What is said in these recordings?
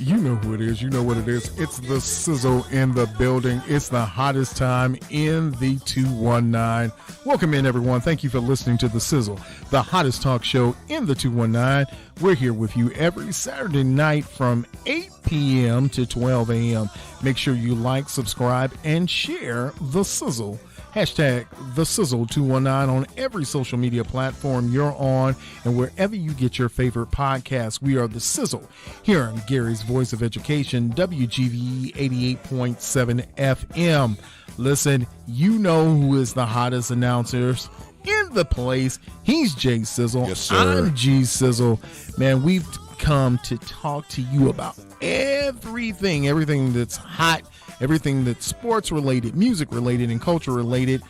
You know who it is. You know what it is. It's the Sizzle in the building. It's the hottest time in the 219. Welcome in, everyone. Thank you for listening to the Sizzle, the hottest talk show in the 219. We're here with you every Saturday night from 8 p.m. to 12 a.m. Make sure you like, subscribe, and share the Sizzle. Hashtag the Sizzle 219 on every social media platform you're on and wherever you get your favorite podcasts. We are the Sizzle here on Gary's Voice of Education, WGVE 88.7 FM. Listen, you know who is the hottest announcers in the place. He's Jay Sizzle. Yes, sir. I'm G Sizzle. Man, we've come to talk to you about everything that's hot, everything that's sports related, music related, and culture related.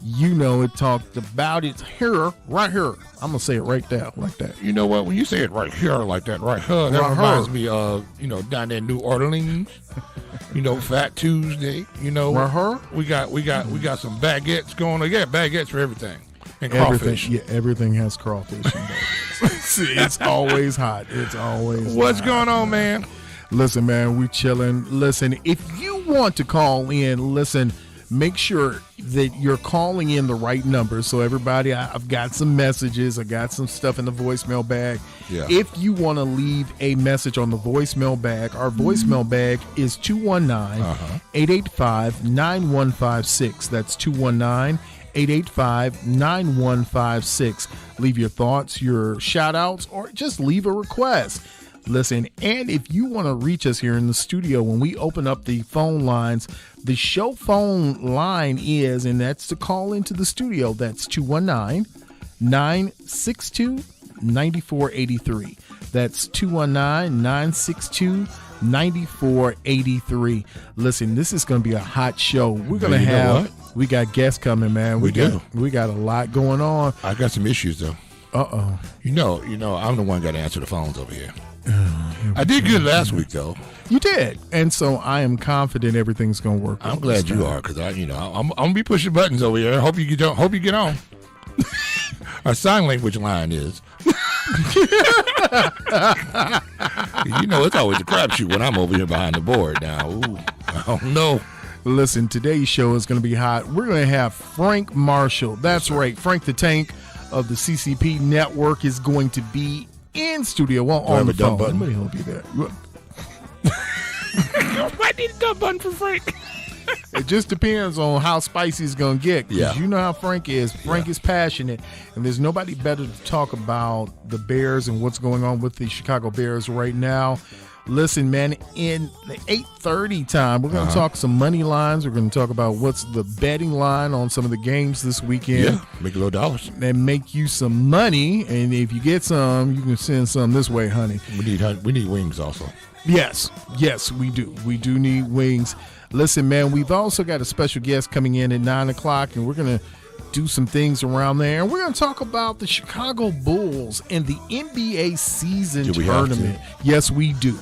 You know it, talked about it here, right here. I'm going to say it right there, like that. You know what? When you say it right here, like that, right here, that reminds me of, down there in New Orleans, Fat Tuesday, Right here? we got some baguettes going on. Yeah, baguettes for everything. And crawfish. Everything has crawfish in there. See, it's always hot. It's always What's hot. going on, man? Listen, man, we chilling. Listen, if you want to call in, listen, make sure that you're calling in the right number. So everybody, I've got some messages. I got some stuff in the voicemail bag. Yeah. If you want to leave a message on the voicemail bag, our voicemail bag is 219-885-9156. That's 219-885-9156. Leave your thoughts, your shout outs, or just leave a request. Listen, and if you want to reach us here in the studio, when we open up the phone lines, the show phone line is, and that's to call into the studio, that's 219-962-9483. That's 219-962-9483. Listen, this is going to be a hot show. We're going to we got guests coming, man. We got a lot going on. I got some issues, though. Uh-oh. I'm the one got to answer the phones over here. I did good last week, though. You did, and so I am confident everything's gonna work. I'm glad you are, because I'm gonna be pushing buttons over here. Hope you get on. Our sign language line is. It's always a crapshoot when I'm over here behind the board. Now, I don't know. Listen, today's show is going to be hot. We're going to have Frank Marshall. That's right, Frank the Tank of the CCP Network is going to be in studio. Well, on the phone. Let me help you there. I need a dumb button for Frank. It just depends on how spicy it's going to get. Because you know how Frank is. Frank is passionate. And there's nobody better to talk about the Bears and what's going on with the Chicago Bears right now. Listen, man, in the 8:30 time, we're going to talk some money lines. We're going to talk about what's the betting line on some of the games this weekend. Yeah, make a little dollars. And make you some money. And if you get some, you can send some this way, honey. We need wings also. Yes, we do. We do need wings. Listen, man, we've also got a special guest coming in at 9 o'clock, and we're going to do some things around there. And we're going to talk about the Chicago Bulls and the NBA season tournament. Yes, we do.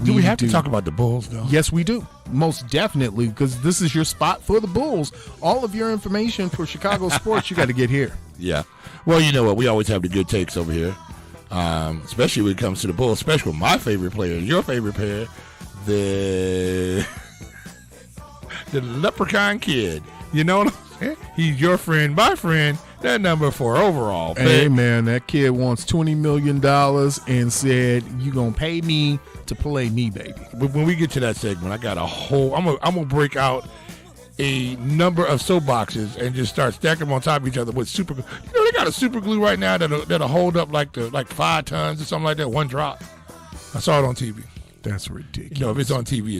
Do we have to talk about the Bulls, though? Yes, we do. Most definitely, because this is your spot for the Bulls. All of your information for Chicago sports, you got to get here. Yeah. Well, you know what? We always have the good takes over here, especially when it comes to the Bulls, especially with my favorite player, your favorite player, the Leprechaun Kid. You know what I'm saying? He's your friend, my friend, that number 4 overall. Hey, man, that kid wants $20 million and said, you going to pay me to play me, baby. But when we get to that segment, I got a whole, I'm gonna break out a number of soapboxes and just start stacking them on top of each other with super glue. They got a super glue right now that'll hold up like 5 tons or something like that, one drop. I saw it on TV. That's ridiculous. If it's on TV,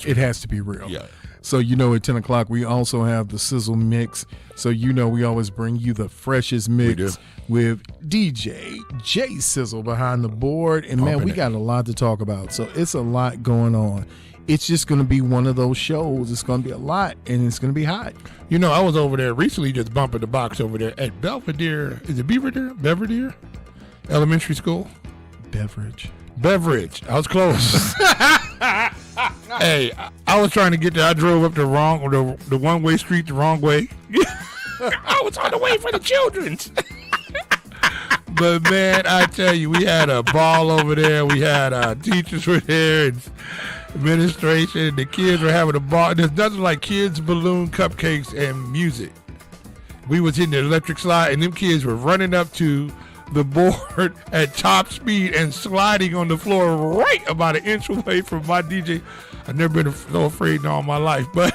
it has to be real. Yeah. So, at 10 o'clock, we also have the Sizzle Mix. So, we always bring you the freshest mix with DJ Jay Sizzle behind the board. And, man, we got a lot to talk about. So, it's a lot going on. It's just going to be one of those shows. It's going to be a lot, and it's going to be hot. I was over there recently just bumping the box over there at Belvedere. Is it Belvedere Elementary School? Beverage. I was close. Hey, I was trying to get there. I drove up the one-way street the wrong way. I was on the way for the children's. But man, I tell you, we had a ball over there. We had teachers were there and administration. And the kids were having a ball. There's nothing like kids, balloon, cupcakes, and music. We was in the electric slide, and them kids were running up to the board at top speed and sliding on the floor right about an inch away from my DJ. I've never been so afraid in all my life, but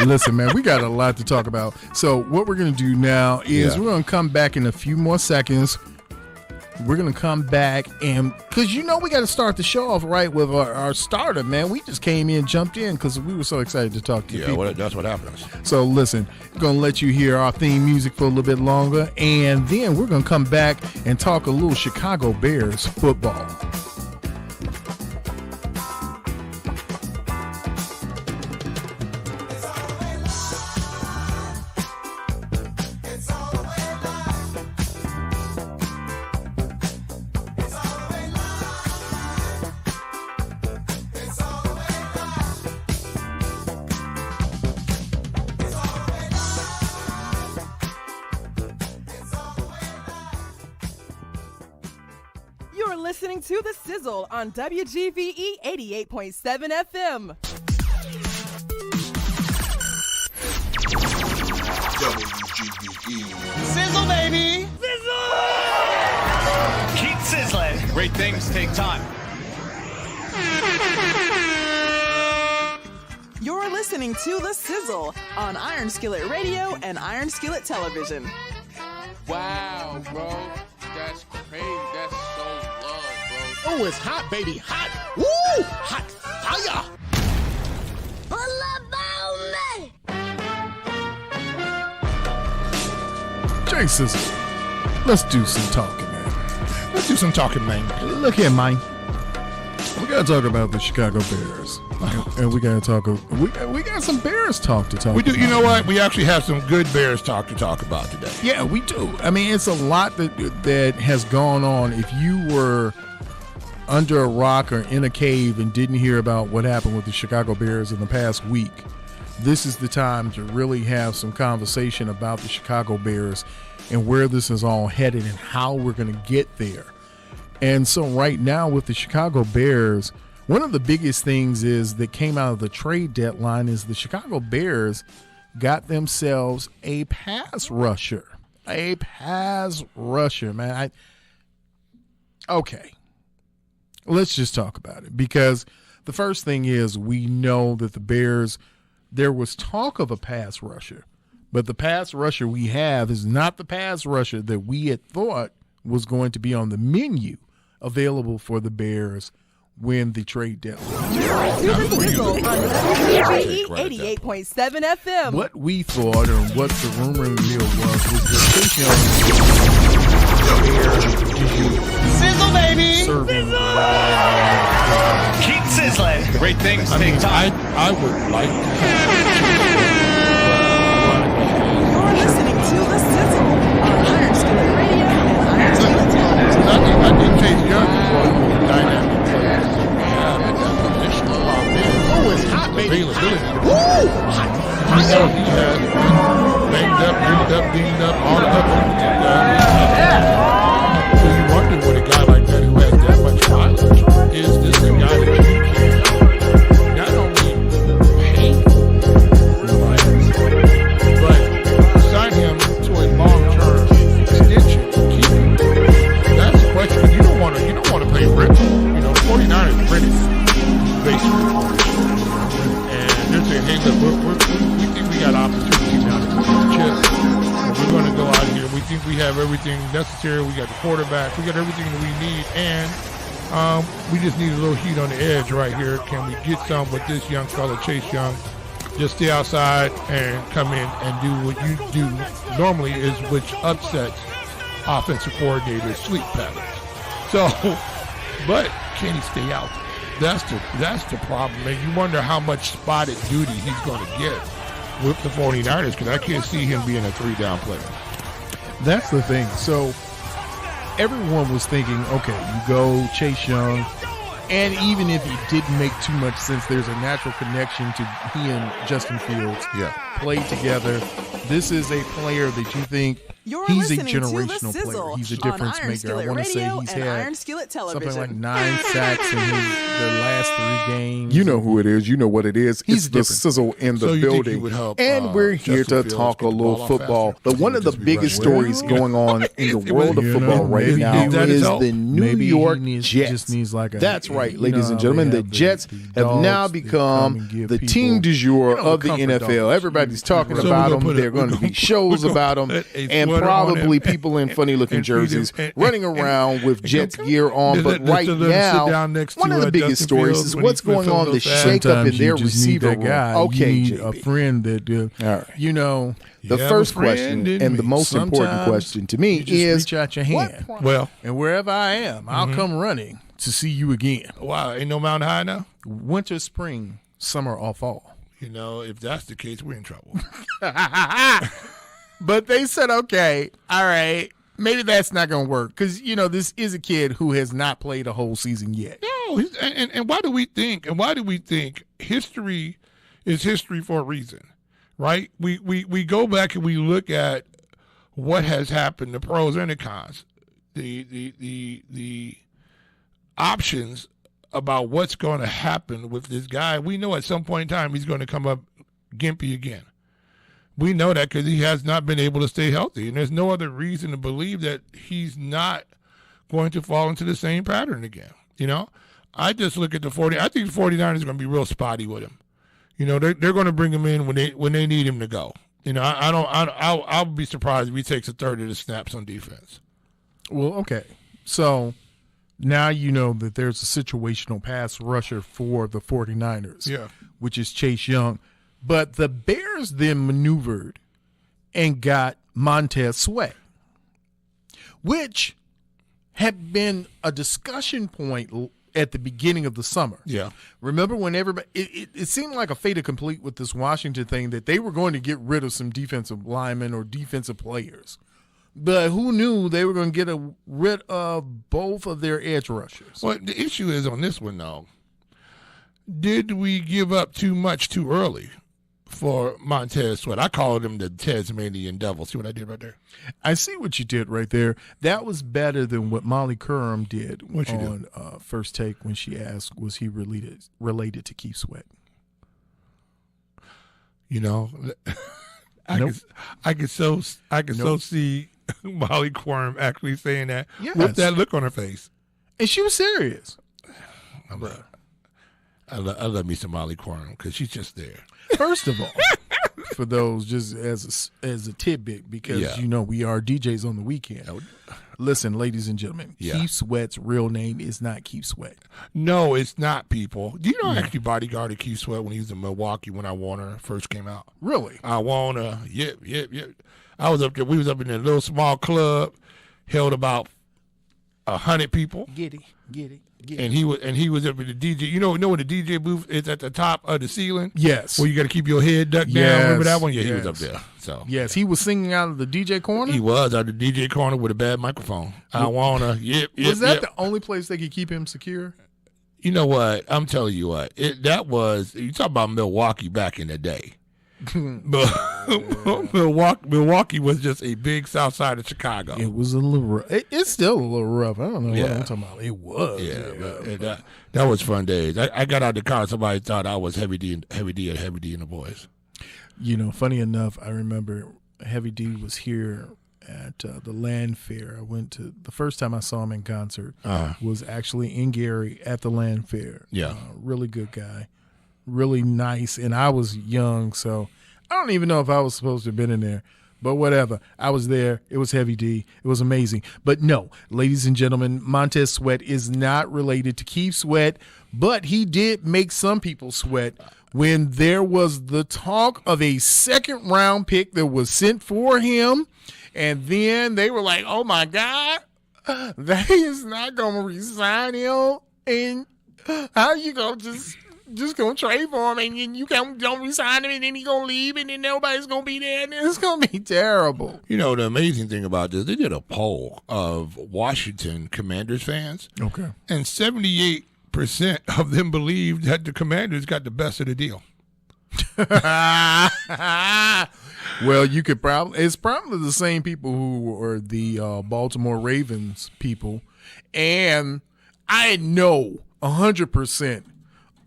listen, man, we got a lot to talk about. So what we're going to do now is we're going to come back in a few more seconds. We're going to come back and because, we got to start the show off right with our starter, man. We just came in, jumped in because we were so excited to talk to you. Yeah, that's what happens. So listen, we're going to let you hear our theme music for a little bit longer. And then we're going to come back and talk a little Chicago Bears football. Listening to The Sizzle on WGVE 88.7 FM. WGVE. Sizzle, baby! Sizzle! Keep sizzling. Great things take time. You're listening to The Sizzle on Iron Skillet Radio and Iron Skillet Television. Wow, bro. That's crazy. That's so love, bro. Oh, it's hot, baby. Hot. Woo! Hot fire. Jay Sizzle, let's do some talking, man. Let's do some talking, man. Look here, man. We got to talk about the Chicago Bears. And we got to talk. We got some Bears talk to talk We do. about. You know what? We actually have some good Bears talk to talk about today. Yeah, we do. I mean, it's a lot that has gone on. If you were under a rock or in a cave and didn't hear about what happened with the Chicago Bears in the past week, this is the time to really have some conversation about the Chicago Bears and where this is all headed and how we're going to get there. And so right now with the Chicago Bears, one of the biggest things is that came out of the trade deadline is the Chicago Bears got themselves a pass rusher. A pass rusher, man. Okay. Let's just talk about it because the first thing is we know that the Bears, there was talk of a pass rusher, but the pass rusher we have is not the pass rusher that we had thought was going to be on the menu available for the Bears when the trade deadline. WGVE 88.7 FM. What we thought, or what the rumor mill was that Chase Sizzle, baby! serving. Keep sizzling. Great things take time. I would like to You're listening to The Sizzle on Iron Skillet Radio and Iron Skillet Television. I think Chase Young is one of the dynamic players that we have at that position. Oh, it's hot, baby. Availability. Woo! Hot We know fire. he has banged up, dinged up, all the other things. So you wonder what a guy like that who has that much mileage is this a guy that you can not only pay players, but sign him to a long-term extension and keep him. That's the question. You don't want to pay rent. The 49ers rented basically. And they're saying, hey, look, we think we got opportunity now to get the chip. And we're going to go out here. We think we have everything necessary. We got the quarterback. We got everything that we need. And we just need a little heat on the edge right here. Can we get some with this young fella, Chase Young? Just stay outside and come in and do what you do normally, is which upsets offensive coordinators' sleep patterns. So, but can he stay out there? That's the problem, and you wonder how much spotted duty he's going to get with the 49ers, because I can't see him being a 3-down player. That's the thing. So everyone was thinking, okay, you go Chase Young, and even if it didn't make too much sense, there's a natural connection to he and Justin Fields play together. This is a player that you think You're He's a listening to The generational player. Sizzle He's a on difference Iron maker. I Skillet want to say Radio he's and had Iron Skillet Television. something like 9 sacks in the last 3 games. You know who it is. You know what it is. He's It's the different. Sizzle in the So you think he building. would help, And we're here Justin to Fields talk a get the little ball off football. faster? But one of the Just be biggest running. stories going on in the world of you football know, right maybe now he needs is help. the New Maybe York he Jets. just needs like a. That's right, you ladies know, and gentlemen. they The have Jets have dogs now that become come and give the people, team du jour you know, of the comfort NFL. dogs. Everybody's talking So we're about gonna them. put There are going to be shows about them, and sweater on probably him people in funny-looking and feed him jerseys and- running around with Jets gear on. Just But let- right just let him sit now, down next one to, of the biggest Justin stories Fields is when what's he puts going on, on the those pads. shakeup in Sometimes their you just need receiver that room. guy. Okay, you need a JB. friend that, All right. you know, The You have first a friend, question didn't and the we? most important sometimes question to me you just is reach out your hand, Well, and wherever I am, I'll come running to see you again. wow, ain't no mountain high now. Winter, spring, summer, or fall. You know, if that's the case, we're in trouble. But they said, okay, all right, maybe that's not going to work because, you know, this is a kid who has not played a whole season yet. No, and why do we think? And why do we think history is history for a reason, right? We go back and we look at what has happened, the pros and the cons, the options about what's going to happen with this guy. We know at some point in time he's going to come up gimpy again. We know that because he has not been able to stay healthy, and there's no other reason to believe that he's not going to fall into the same pattern again. You know, I just look at the 40. I think the 49ers are going to be real spotty with him. You know, they're going to bring him in when they need him to go. You know, I'll be surprised if he takes a third of the snaps on defense. Well, okay. So now you know that there's a situational pass rusher for the 49ers, Yeah. which is Chase Young. But the Bears then maneuvered and got Montez Sweat, which had been a discussion point at the beginning of the summer. Yeah. Remember when everybody it seemed like a fait accompli with this Washington thing that they were going to get rid of some defensive linemen or defensive players. But who knew they were going to get rid of both of their edge rushers? Well, the issue is on this one, though. Did we give up too much too early for Montez Sweat? I called him the Tasmanian Devil. See what I did right there? I see what you did right there. That was better than what Molly Curran did What'd she on First Take when she asked, was he related to Keith Sweat? You know, Nope. I could so see Molly Quorum actually saying that Yes. with that look on her face. And she was serious. I love me some Molly Quorum because she's just there. First of all, for those just as a tidbit, because Yeah. you know we are DJs on the weekend. Listen, ladies and gentlemen, Yeah. Keith Sweat's real name is not Keith Sweat. No, it's not, people. Do you know I actually bodyguarded Keith Sweat when he was in Milwaukee when I Warner first came out? Really? I Warner, yep. I was up there. We was up in a little small club, held about 100 people. Get it. And he was up in the DJ. You know when the DJ booth is at the top of the ceiling? Yes. Where you got to keep your head ducked down. Yes, Remember that one? Yeah, he yes. was up there. So Yes, he was singing out of the DJ corner. he was out of the DJ corner with a bad microphone. I wanna. Yep. Was that the only place they could keep him secure? You know what? I'm telling you what. That was. You talk about Milwaukee back in the day. Milwaukee was just a big south side of Chicago. It was a little rough. It's still a little rough. I don't know what Yeah. I'm talking about. It was. Yeah, that was fun days. I got out of the car. Somebody thought I was Heavy D and the boys. You know, funny enough, I remember Heavy D was here at the Land Fair. I went to the first time I saw him in concert was actually in Gary at the Land Fair. Yeah. Really good guy, really nice. And I was young, so I don't even know if I was supposed to have been in there. But whatever. I was there. It was Heavy D. It was amazing. But no, ladies and gentlemen, Montez Sweat is not related to Keith Sweat, but he did make some people sweat when there was the talk of a second-round pick that was sent for him, and then they were like, oh, my God, they is not going to resign him, and how you going to just going to trade for him, and then you don't resign him, and then he going to leave, and then nobody's going to be there, and it's going to be terrible. You know, the amazing thing about this, they did a poll of Washington Commanders fans, Okay. and 78% of them believed that the Commanders got the best of the deal. Well, you could probably. It's probably the same people who are the Baltimore Ravens people, and I know 100%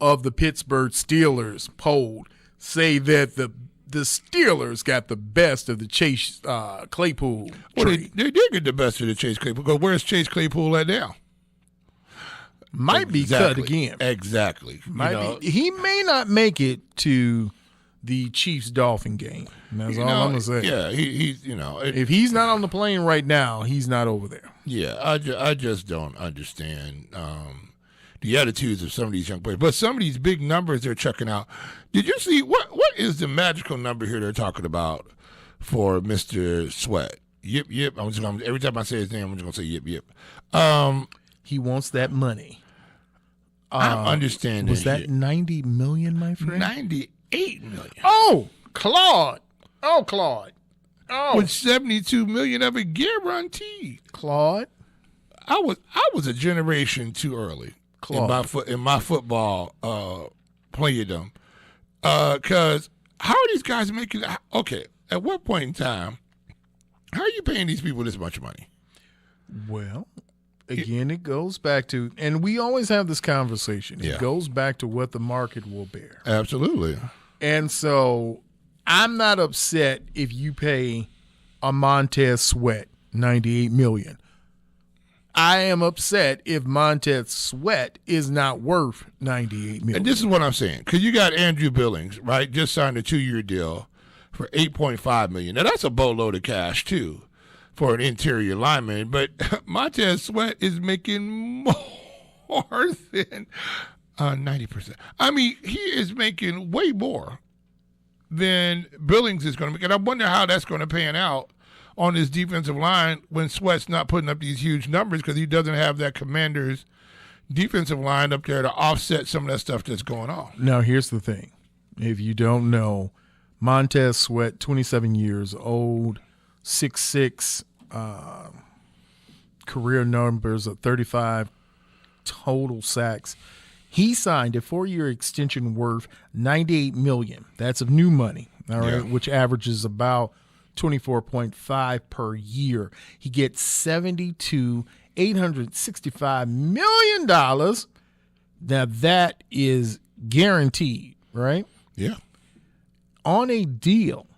of the Pittsburgh Steelers polled say that the Steelers got the best of the Chase Claypool trade. They did get the best of the Chase Claypool. Because where's Chase Claypool at now? Might be cut again. Exactly. He may not make it to the Chiefs-Dolphin game. And that's all I'm going to say. Yeah, he's if he's not on the plane right now, he's not over there. Yeah, I just don't understand the attitudes of some of these young players. But some of these big numbers they're checking out. Did you see what is the magical number here they're talking about for Mr. Sweat? Yip yip. Every time I say his name, I'm just gonna say yip yip. He wants that money. I'm understanding. Was that 90 million, my friend? 98 million. Oh, Claude. Oh. With 72 million of it guaranteed. Claude. I was a generation too early in my football playerdom. Because how are these guys making? Okay, at what point in time, how are you paying these people this much money? Well, again, it goes back to, and we always have this conversation. It goes back to what the market will bear. Absolutely. And so I'm not upset if you pay a Montez Sweat $98 million. I am upset if Montez Sweat is not worth $98 million. And this is what I'm saying. Because you got Andrew Billings, right, just signed a 2-year deal for $8.5 million. Now, that's a boatload of cash, too, for an interior lineman. But Montez Sweat is making more than 90%. I mean, he is making way more than Billings is going to make. And I wonder how that's going to pan out on his defensive line when Sweat's not putting up these huge numbers because he doesn't have that Commander's defensive line up there to offset some of that stuff that's going on. Now, here's the thing. If you don't know, Montez Sweat, 27 years old, 6'6", career numbers of 35 total sacks. He signed a 4-year extension worth $98 million. That's of new money, all right, which averages about $24.5 per year. He gets $865 million. Now that is guaranteed, right? Yeah. On a deal.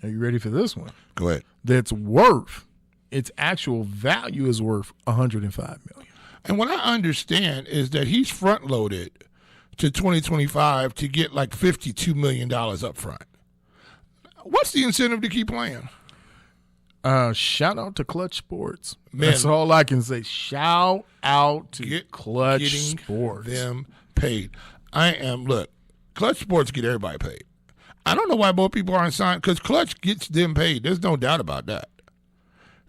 Are you ready for this one? Go ahead. That's worth, its actual value is worth $105 million. And what I understand is that he's front loaded to 2025 to get like $52 million up front. What's the incentive to keep playing? Shout out to Clutch Sports. Man, that's all I can say. Shout out to Clutch Sports. Them paid. Look, Clutch Sports get everybody paid. I don't know why more people aren't signed because Clutch gets them paid. There's no doubt about that.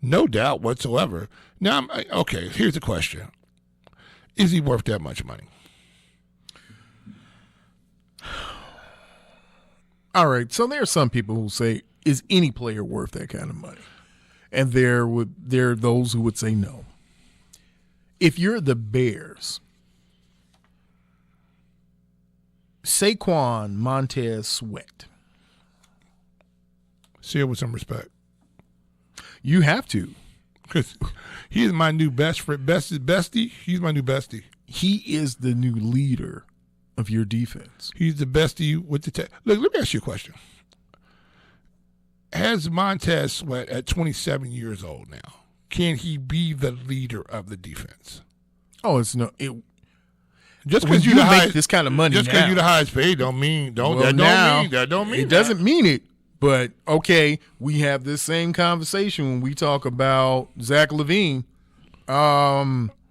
No doubt whatsoever. Now, okay, here's the question. Is he worth that much money? All right, so there are some people who say, is any player worth that kind of money? And there are those who would say no. If you're the Bears, Saquon Montez Sweat. See it with some respect. You have to. Because he is my new bestie. He's my new bestie. He is the new leader of your defense. He's the bestie with the Look, let me ask you a question. Has Montez Sweat at 27 years old now, can he be the leader of the defense? Oh, it's no. Just because you make this kind of money, just because you're the highest paid, don't mean. It doesn't mean it. But okay, we have this same conversation when we talk about Zach LaVine.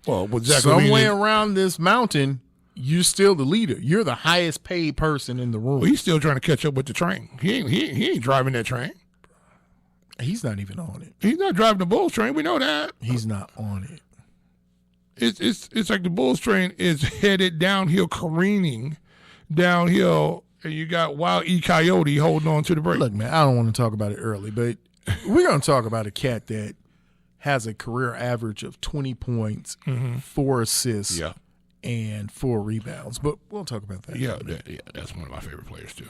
Somewhere around this mountain, you're still the leader. You're the highest paid person in the room. Well, he's still trying to catch up with the train. He ain't driving that train. He's not even on it. He's not driving the Bulls train. We know that. He's not on it. It's like the Bulls train is headed downhill, careening downhill, and you got Wild E. Coyote holding on to the brake. Look, man, I don't want to talk about it early, but we're going to talk about a cat that has a career average of 20 points, 4 assists, and 4 rebounds. But we'll talk about that. Yeah, that's one of my favorite players, too.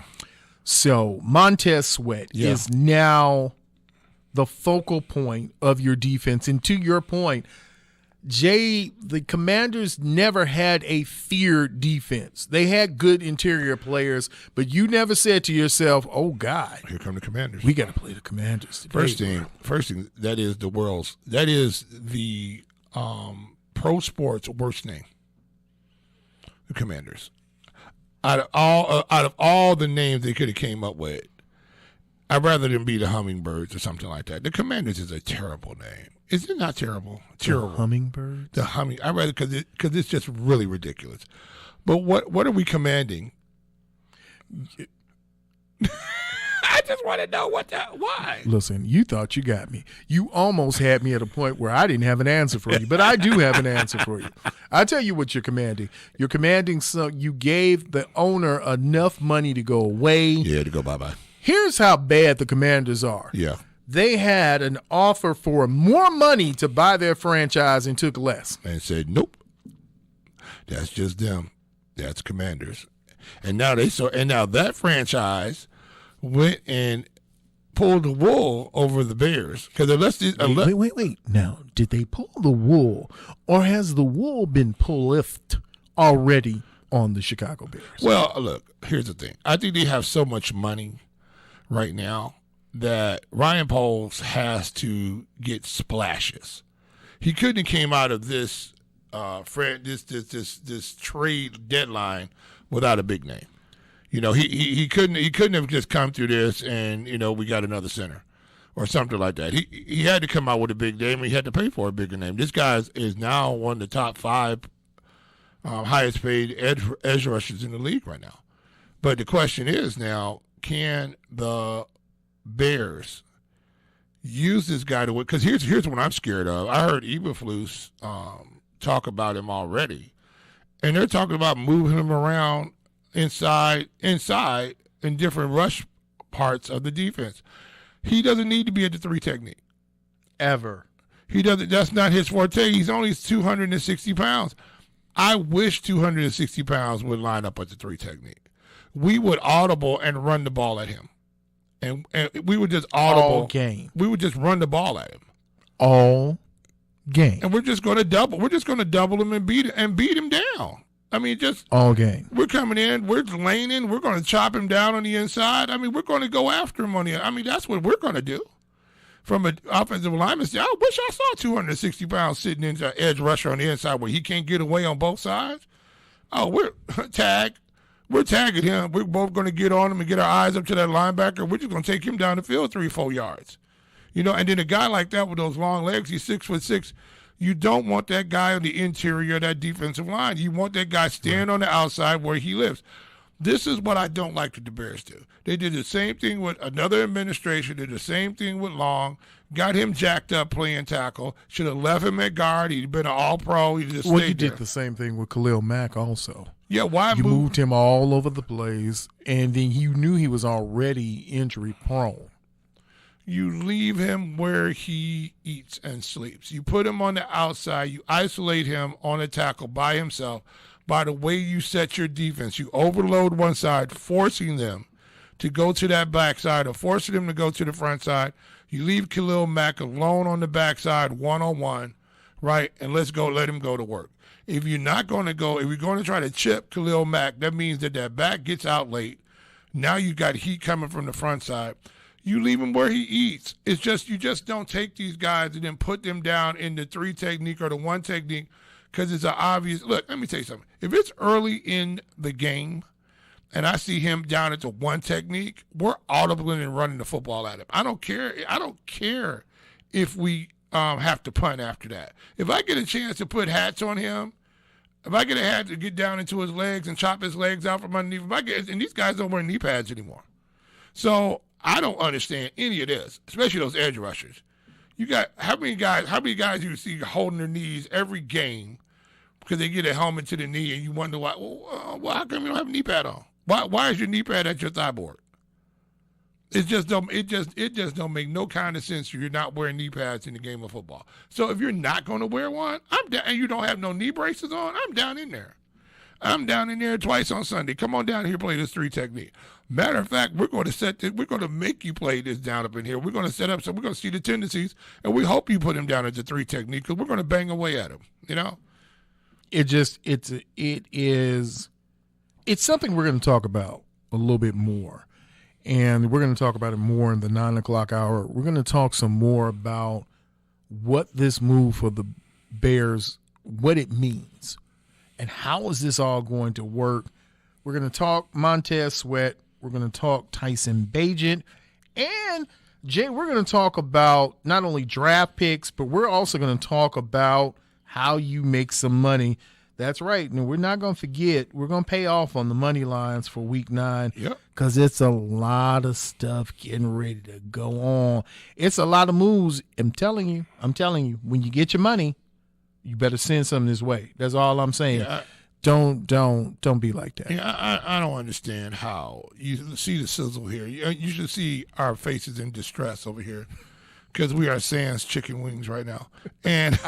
So Montez Sweat is now the focal point of your defense. And to your point, Jay, the Commanders never had a feared defense. They had good interior players, but you never said to yourself, oh, God. Here come the Commanders. We got to play the Commanders today. First thing, that is the pro sports worst name. The Commanders. Out of all the names they could have came up with, I'd rather them be the Hummingbirds or something like that. The Commanders is a terrible name. Is it not terrible? Terrible. The Hummingbirds? I'd rather because it's just really ridiculous. But what are we commanding? I just want to know why. Listen, you thought you got me. You almost had me at a point where I didn't have an answer for you, but I do have an answer for you. I tell you what you're commanding. You're commanding you gave the owner enough money to go away. Yeah, to go bye-bye. Here's how bad the Commanders are. Yeah. They had an offer for more money to buy their franchise and took less. And said, nope. That's just them. That's Commanders. And now that franchise went and pulled the wool over the Bears. Wait. Now, did they pull the wool, or has the wool been pulled already on the Chicago Bears? Well, look, here's the thing. I think they have so much money right now that Ryan Poles has to get splashes. He couldn't have came out of this this trade deadline without a big name. You know, he couldn't have just come through this and, you know, we got another center or something like that. He had to come out with a big name. He had to pay for a bigger name. This guy is now one of the top 5 highest paid edge rushers in the league right now. But the question is now, can the Bears use this guy to win? Because here's what I'm scared of. I heard Eberflus talk about him already, and they're talking about moving him around inside in different rush parts of the defense. He doesn't need to be at the 3 technique. Ever. He doesn't. That's not his forte. He's only 260 pounds. I wish 260 pounds would line up at the 3 technique. We would audible and run the ball at him. And we would just audible. All game. We would just run the ball at him. All game. And we're just going to double. We're just going to double him and beat him down. I mean, just all game. We're coming in. We're laning. We're going to chop him down on the inside. I mean, we're going to go after him on the. I mean, that's what we're going to do. From an offensive lineman, I wish I saw 260 pounds sitting in the edge rusher on the inside where he can't get away on both sides. Oh, we're tagging him. We're both going to get on him and get our eyes up to that linebacker. We're just going to take him down the field 3-4 yards. You know, and then a guy like that with those long legs, he's 6'6". You don't want that guy on the interior of that defensive line. You want that guy standing on the outside where he lives. This is what I don't like that the Bears do. They did the same thing with another administration, did the same thing with Long, got him jacked up playing tackle, should have left him at guard. He'd been an all-pro. He just stayed you did there. The same thing with Khalil Mack also. Yeah, why you moved him all over the place, and then you knew he was already injury-prone. You leave him where he eats and sleeps. You put him on the outside. You isolate him on a tackle by himself. By the way you set your defense, you overload one side, forcing them to go to that backside or forcing them to go to the front side. You leave Khalil Mack alone on the backside, one-on-one, right? And let him go to work. If you're not going to go, if you're going to try to chip Khalil Mack, that means that back gets out late. Now you got heat coming from the front side. You leave him where he eats. It's just you just don't take these guys and then put them down in the 3 technique or the 1 technique because it's an obvious. Look, let me tell you something. If it's early in the game and I see him down at the 1 technique, we're audibling and running the football at him. I don't care. I don't care if we have to punt after that. If I get a chance to put hats on him, if I get a hat to get down into his legs and chop his legs out from underneath, and these guys don't wear knee pads anymore. So I don't understand any of this, especially those edge rushers. You got how many guys you see holding their knees every game because they get a helmet to the knee, and you wonder why. Well, how come you don't have a knee pad on? Why is your knee pad at your thigh board? It just don't make no kind of sense if you're not wearing knee pads in the game of football. So if you're not going to wear one, I'm down, and you don't have no knee braces on, I'm down in there. I'm down in there twice on Sunday. Come on down here, play this 3 technique. Matter of fact, we're going to set this, we're going to make you play this down up in here. We're going to set up, so we're going to see the tendencies, and we hope you put him down at the 3 technique because we're going to bang away at him, you know? It's something we're going to talk about a little bit more. And we're going to talk about it more in the 9 o'clock hour. We're going to talk some more about what this move for the Bears, what it means, and how is this all going to work. We're going to talk Montez Sweat. We're going to talk Tyson Bagent. And, Jay, we're going to talk about not only draft picks, but we're also going to talk about how you make some money. That's right. And we're not going to forget, we're going to pay off on the money lines for week 9. Yep. Because it's a lot of stuff getting ready to go on. It's a lot of moves. I'm telling you, when you get your money, you better send something this way. That's all I'm saying. Yeah, Don't be like that. Yeah, I don't understand how you see the sizzle here. You should see our faces in distress over here because we are sans chicken wings right now. And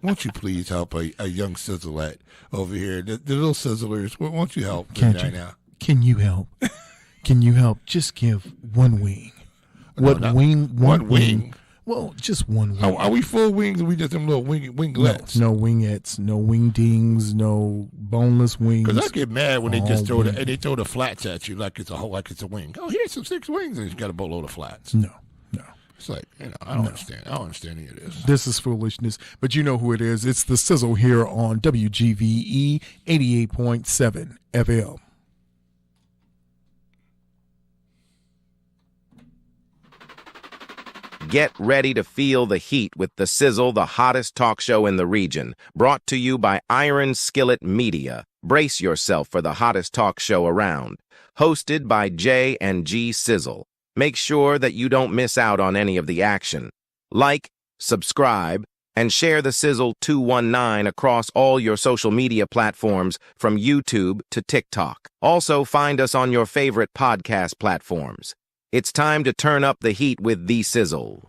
won't you please help a young sizzleette over here, the little sizzlers? Won't you help right now? Can you help? Can you help? Just give one wing. One wing. Well, just one wing. Are we full wings or we just them little winglets? No wingettes, no wingdings, no boneless wings. Because I get mad when they just throw the flats at you like it's a wing. Oh, here's some 6 wings and you got a boatload of flats. No. It's like, I don't understand. I don't understand any of this. This is foolishness. But you know who it is. It's the Sizzle here on WGVE 88.7 FM. Get ready to feel the heat with The Sizzle, the hottest talk show in the region. Brought to you by IRON SKILLET MEDIA. Brace yourself for the hottest talk show around. Hosted by J and G Sizzle. Make sure that you don't miss out on any of the action. Like, subscribe, and share the Sizzle 219 across all your social media platforms from YouTube to TikTok. Also, find us on your favorite podcast platforms. It's time to turn up the heat with The Sizzle.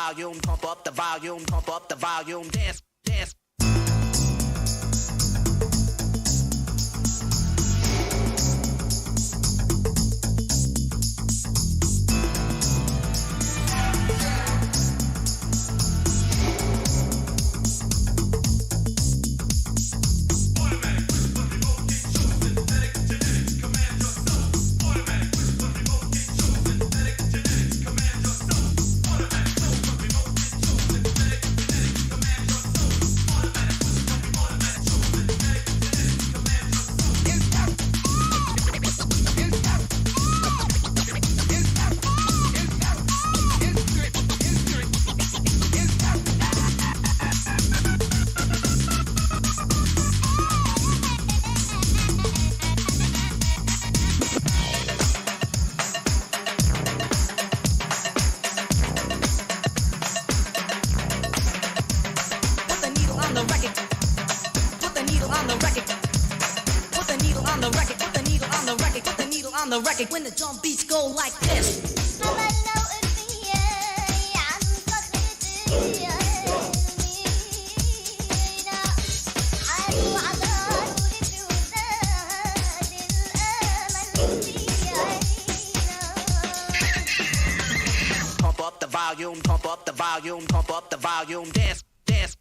volume, pump up the volume, pump up the volume, dance, dance. The record when the drum beats go like this. Pump up the volume, pump up the volume, pump up the volume, dance, dance.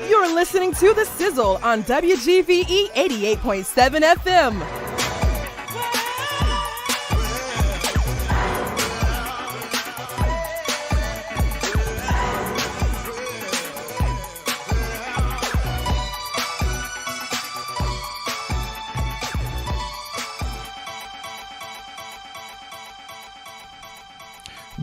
You're listening to The Sizzle on WGVE 88.7 FM.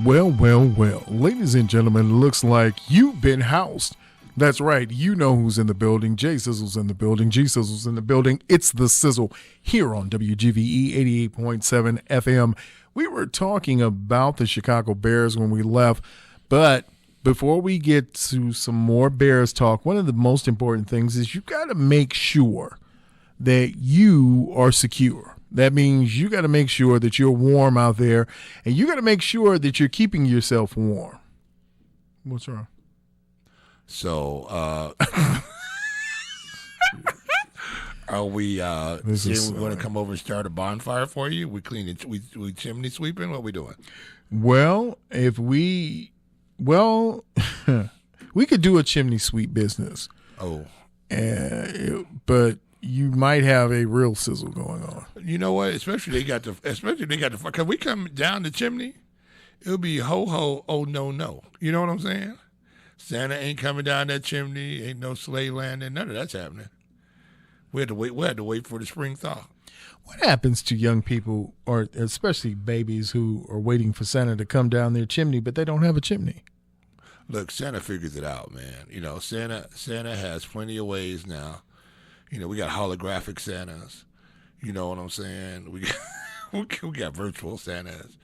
Well, well, well. Ladies and gentlemen, looks like you've been housed. That's right. You know who's in the building. J Sizzle's in the building. G Sizzle's in the building. It's The Sizzle here on WGVE 88.7 FM. We were talking about the Chicago Bears when we left, but before we get to some more Bears talk, one of the most important things is you got to make sure that you are secure. That means you got to make sure that you're warm out there, and you got to make sure that you're keeping yourself warm. What's wrong? So, are we saying we're going to come over and start a bonfire for you? We cleaning, we chimney sweeping? What are we doing? Well, we could do a chimney sweep business. Oh. But you might have a real sizzle going on. You know what? Especially they got the because we come down the chimney, it'll be ho ho, oh no no. You know what I'm saying? Santa ain't coming down that chimney. Ain't no sleigh landing. None of that's happening. We had to wait for the spring thaw. What happens to young people, or especially babies, who are waiting for Santa to come down their chimney, but they don't have a chimney? Look, Santa figures it out, man. You know, Santa has plenty of ways now. You know, we got holographic Santas. You know what I'm saying? We got virtual Santas.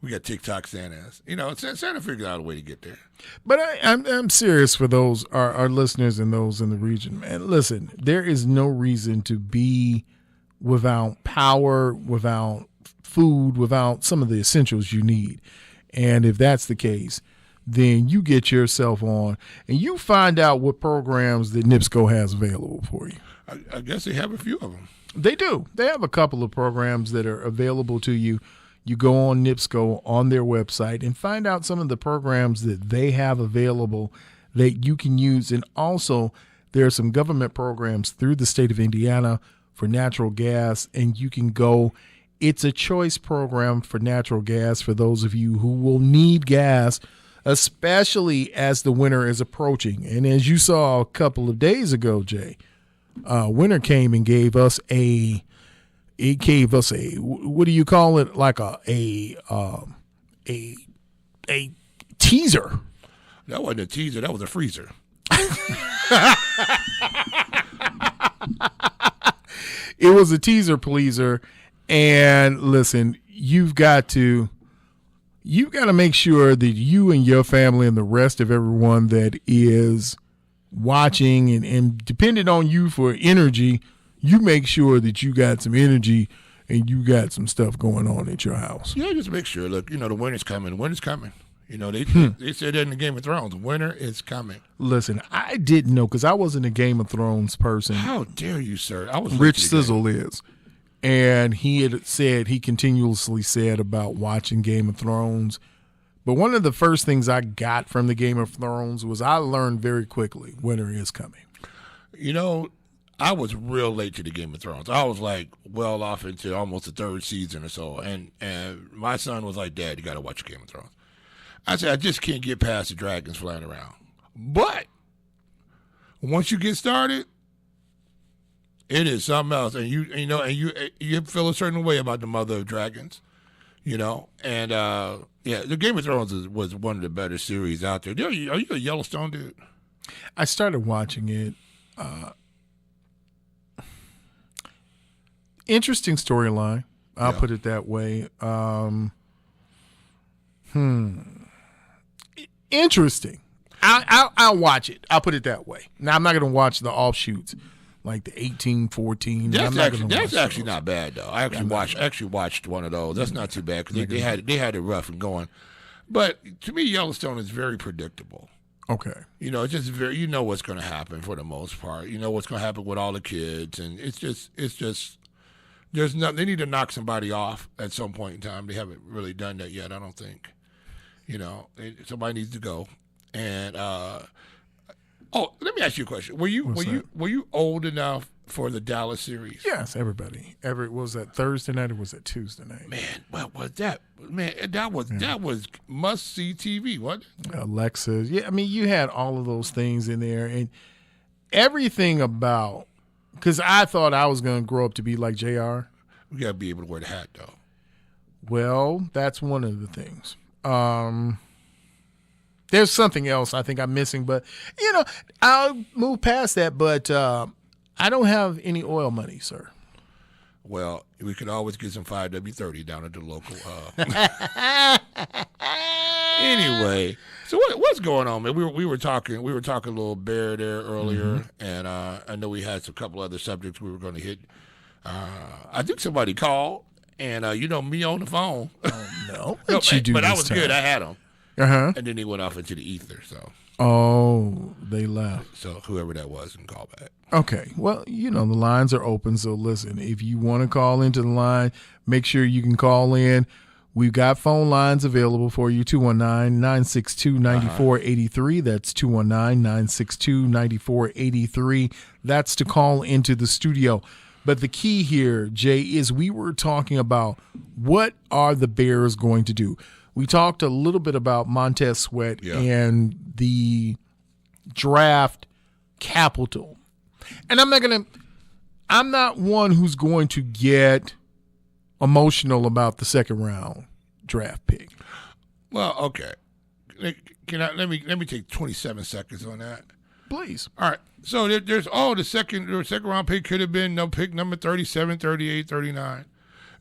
We got TikTok Santas. Santa figured out a way to get there. But I'm serious for those our listeners and those in the region, man. Listen, there is no reason to be without power, without food, without some of the essentials you need. And if that's the case, then you get yourself on and you find out what programs that NIPSCO has available for you. I guess they have a few of them. They do. They have a couple of programs that are available to you. You go on NIPSCO on their website and find out some of the programs that they have available that you can use. And also, there are some government programs through the state of Indiana for natural gas, and you can go. It's a choice program for natural gas for those of you who will need gas, especially as the winter is approaching. And as you saw a couple of days ago, Jay, winter came and gave us a what do you call it? Like a teaser. That wasn't a teaser. That was a freezer. It was a teaser pleaser. And listen, you've got to make sure that you and your family and the rest of everyone that is watching and dependent on you for energy, you make sure that you got some energy and you got some stuff going on at your house. Yeah, just make sure. Look, the winter's coming. Winter's coming. They said that in the Game of Thrones. Winter is coming. Listen, I didn't know because I wasn't a Game of Thrones person. How dare you, sir? I was. Rich Sizzle is. And he continuously said about watching Game of Thrones. But one of the first things I got from the Game of Thrones was I learned very quickly winter is coming. I was real late to the Game of Thrones. I was like well off into almost the third season or so. And my son was like, Dad, you got to watch Game of Thrones. I said, I just can't get past the dragons flying around. But once you get started, it is something else. And you feel a certain way about the mother of dragons, And the Game of Thrones was one of the better series out there. Are you a Yellowstone dude? I started watching it. Interesting storyline. I'll put it that way. Interesting. I'll watch it. I'll put it that way. Now I'm not going to watch the offshoots like the 1814. That's actually not bad though. I actually watched one of those. That's not too bad because they had it rough and going. But to me, Yellowstone is very predictable. Okay. It's just very. What's going to happen for the most part. You know what's going to happen with all the kids, and it's just. There's not. They need to knock somebody off at some point in time. They haven't really done that yet. I don't think. Somebody needs to go. And let me ask you a question. Were you old enough for the Dallas series? Yes, everybody. Was that Thursday night or was that Tuesday night? Man, what was that? Man, that was must see TV, wasn't it? Alexa. Yeah, I mean, you had all of those things in there, and everything about. Because I thought I was going to grow up to be like JR. We got to be able to wear the hat, though. Well, that's one of the things. There's something else I think I'm missing, but, I'll move past that. But I don't have any oil money, sir. Well, we could always get some 5W30 down at the local. Anyway, so what's going on, man? We were talking a little bear there earlier, and I know we had a couple other subjects we were going to hit. I think somebody called, and me on the phone. Oh, no, but I was good. I had them, and then they went off into the ether. So. Oh, they left. So whoever that was can call back. Okay. Well, the lines are open. So listen, if you want to call into the line, make sure you can call in. We've got phone lines available for you, 219-962-9483. That's 219-962-9483. That's to call into the studio. But the key here, Jay, is we were talking about what are the Bears going to do. We talked a little bit about Montez Sweat and the draft capital. And I'm not one who's going to get emotional about the second round draft pick. Well, okay. Let me take 27 seconds on that. Please. All right. So there's the second round pick could have been pick number 37, 38, 39.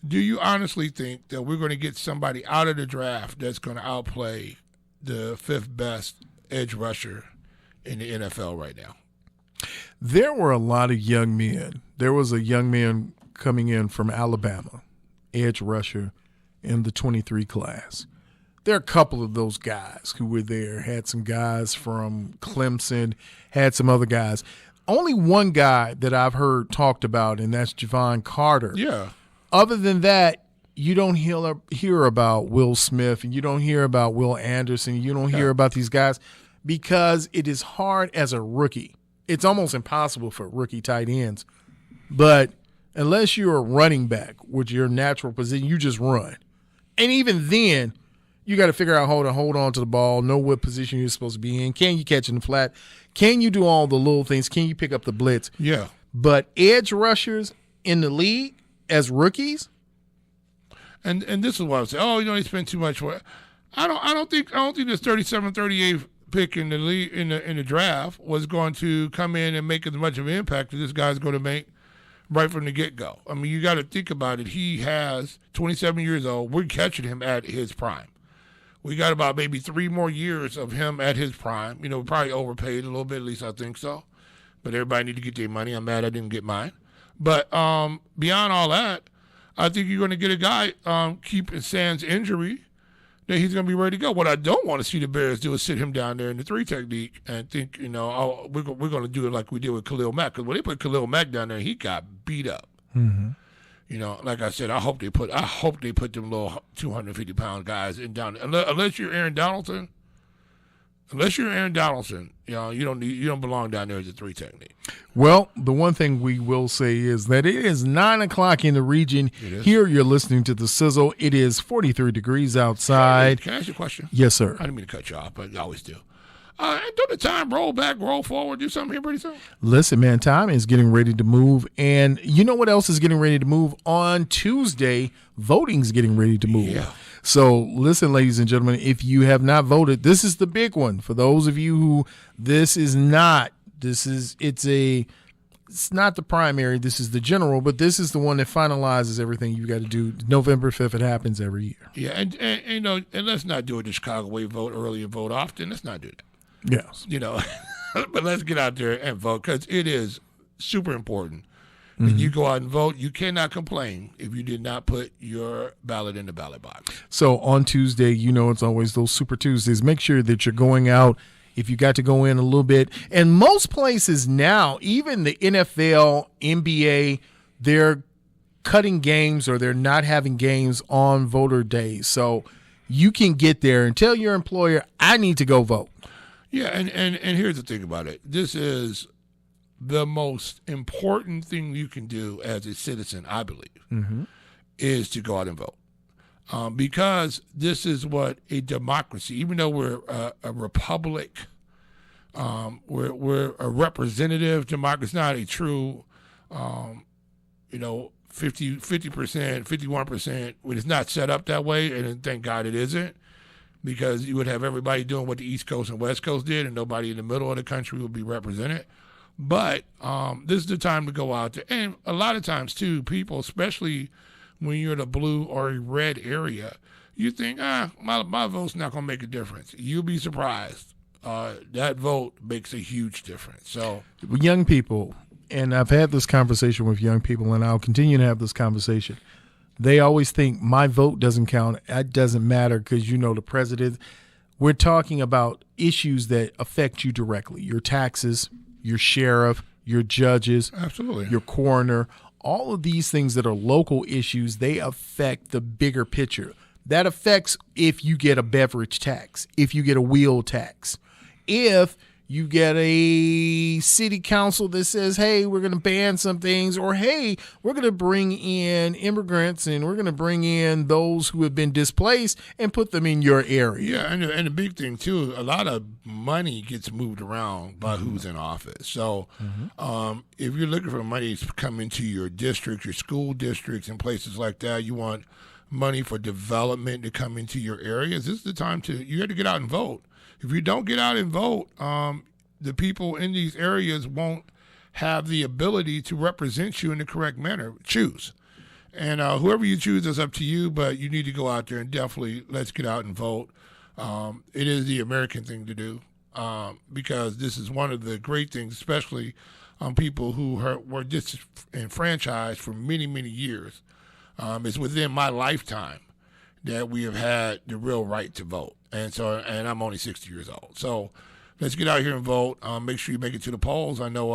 Do you honestly think that we're going to get somebody out of the draft that's going to outplay the 5th best edge rusher in the NFL right now? There were a lot of young men. There was a young man coming in from Alabama, edge rusher in the 23 class. There are a couple of those guys who were there. Had some guys from Clemson, had some other guys. Only one guy that I've heard talked about, and that's Javon Carter. Yeah. Other than that, you don't hear about Will Smith, and you don't hear about Will Anderson. You don't hear about these guys because it is hard as a rookie. It's almost impossible for rookie tight ends. But unless you're a running back, which your natural position, you just run. And even then, you got to figure out how to hold on to the ball, know what position you're supposed to be in. Can you catch in the flat? Can you do all the little things? Can you pick up the blitz? Yeah. But edge rushers in the league as rookies, and this is what I'm saying. Oh, they spend too much for it. I don't think this 37, 38 pick in the league, in the draft was going to come in and make as much of an impact as this guy's going to make right from the get-go. I mean, you got to think about it. He has 27 years old. We're catching him at his prime. We got about maybe 3 more years of him at his prime. We probably overpaid a little bit, at least I think so. But everybody need to get their money. I'm mad I didn't get mine. But beyond all that, I think you're going to get a guy, keeping Sans injury, that he's going to be ready to go. What I don't want to see the Bears do is sit him down there in the 3 technique and think, we're going to do it like we did with Khalil Mack. Because when they put Khalil Mack down there, he got beat up. Mm-hmm. Like I said, I hope they put them little 250-pound guys in down. Unless you're Aaron Donaldson. You don't belong down there as a 3 technique. Well, the one thing we will say is that it is 9 o'clock in the region. Here you're listening to the Sizzle. It is 43 degrees outside. Can I ask you a question? Yes, sir. I didn't mean to cut you off, but I always do. Don't the time roll back, roll forward, do something here pretty soon? Listen, man, time is getting ready to move. And you know what else is getting ready to move? On Tuesday, voting's getting ready to move. Yeah. So listen, ladies and gentlemen, if you have not voted, this is the big one. For those of you who it's not the primary, this is the general, but this is the one that finalizes everything you got to do. November 5th, it happens every year. Yeah, and let's not do it the Chicago way, vote early and vote often. Let's not do that. Yes. But let's get out there and vote because it is super important. When you go out and vote, you cannot complain if you did not put your ballot in the ballot box. So on Tuesday, it's always those Super Tuesdays. Make sure that you're going out if you got to go in a little bit. And most places now, even the NFL, NBA, they're cutting games or they're not having games on voter days. So you can get there and tell your employer, I need to go vote. Yeah, and here's the thing about it. This is the most important thing you can do as a citizen, I believe, is to go out and vote. Because this is what a democracy, even though we're a republic, we're a representative democracy, not a true, 50%, 51%. It's not set up that way, and thank God it isn't. Because you would have everybody doing what the East Coast and West Coast did, and nobody in the middle of the country would be represented. But this is the time to go out there. And a lot of times, too, people, especially when you're in a blue or a red area, you think, my vote's not going to make a difference. You'll be surprised. That vote makes a huge difference. So, young people, and I've had this conversation with young people, and I'll continue to have this conversation. They always think my vote doesn't count. It doesn't matter because, the president. We're talking about issues that affect you directly. Your taxes, your sheriff, your judges, absolutely, your coroner, all of these things that are local issues, they affect the bigger picture. That affects if you get a beverage tax, if you get a wheel tax, if you get a city council that says, hey, we're going to ban some things, or hey, we're going to bring in immigrants and we're going to bring in those who have been displaced and put them in your area. Yeah, and the big thing, too, a lot of money gets moved around by who's in office. So if you're looking for money to come into your district, your school districts and places like that, you want money for development to come into your areas, this is the time you have to get out and vote. If you don't get out and vote, the people in these areas won't have the ability to represent you in the correct manner. Choose. And whoever you choose is up to you, but you need to go out there and definitely let's get out and vote. It is the American thing to do because this is one of the great things, especially on people who were disenfranchised for many, many years. It's within my lifetime that we have had the real right to vote. And I'm only 60 years old. So let's get out here and vote. Make sure you make it to the polls. I know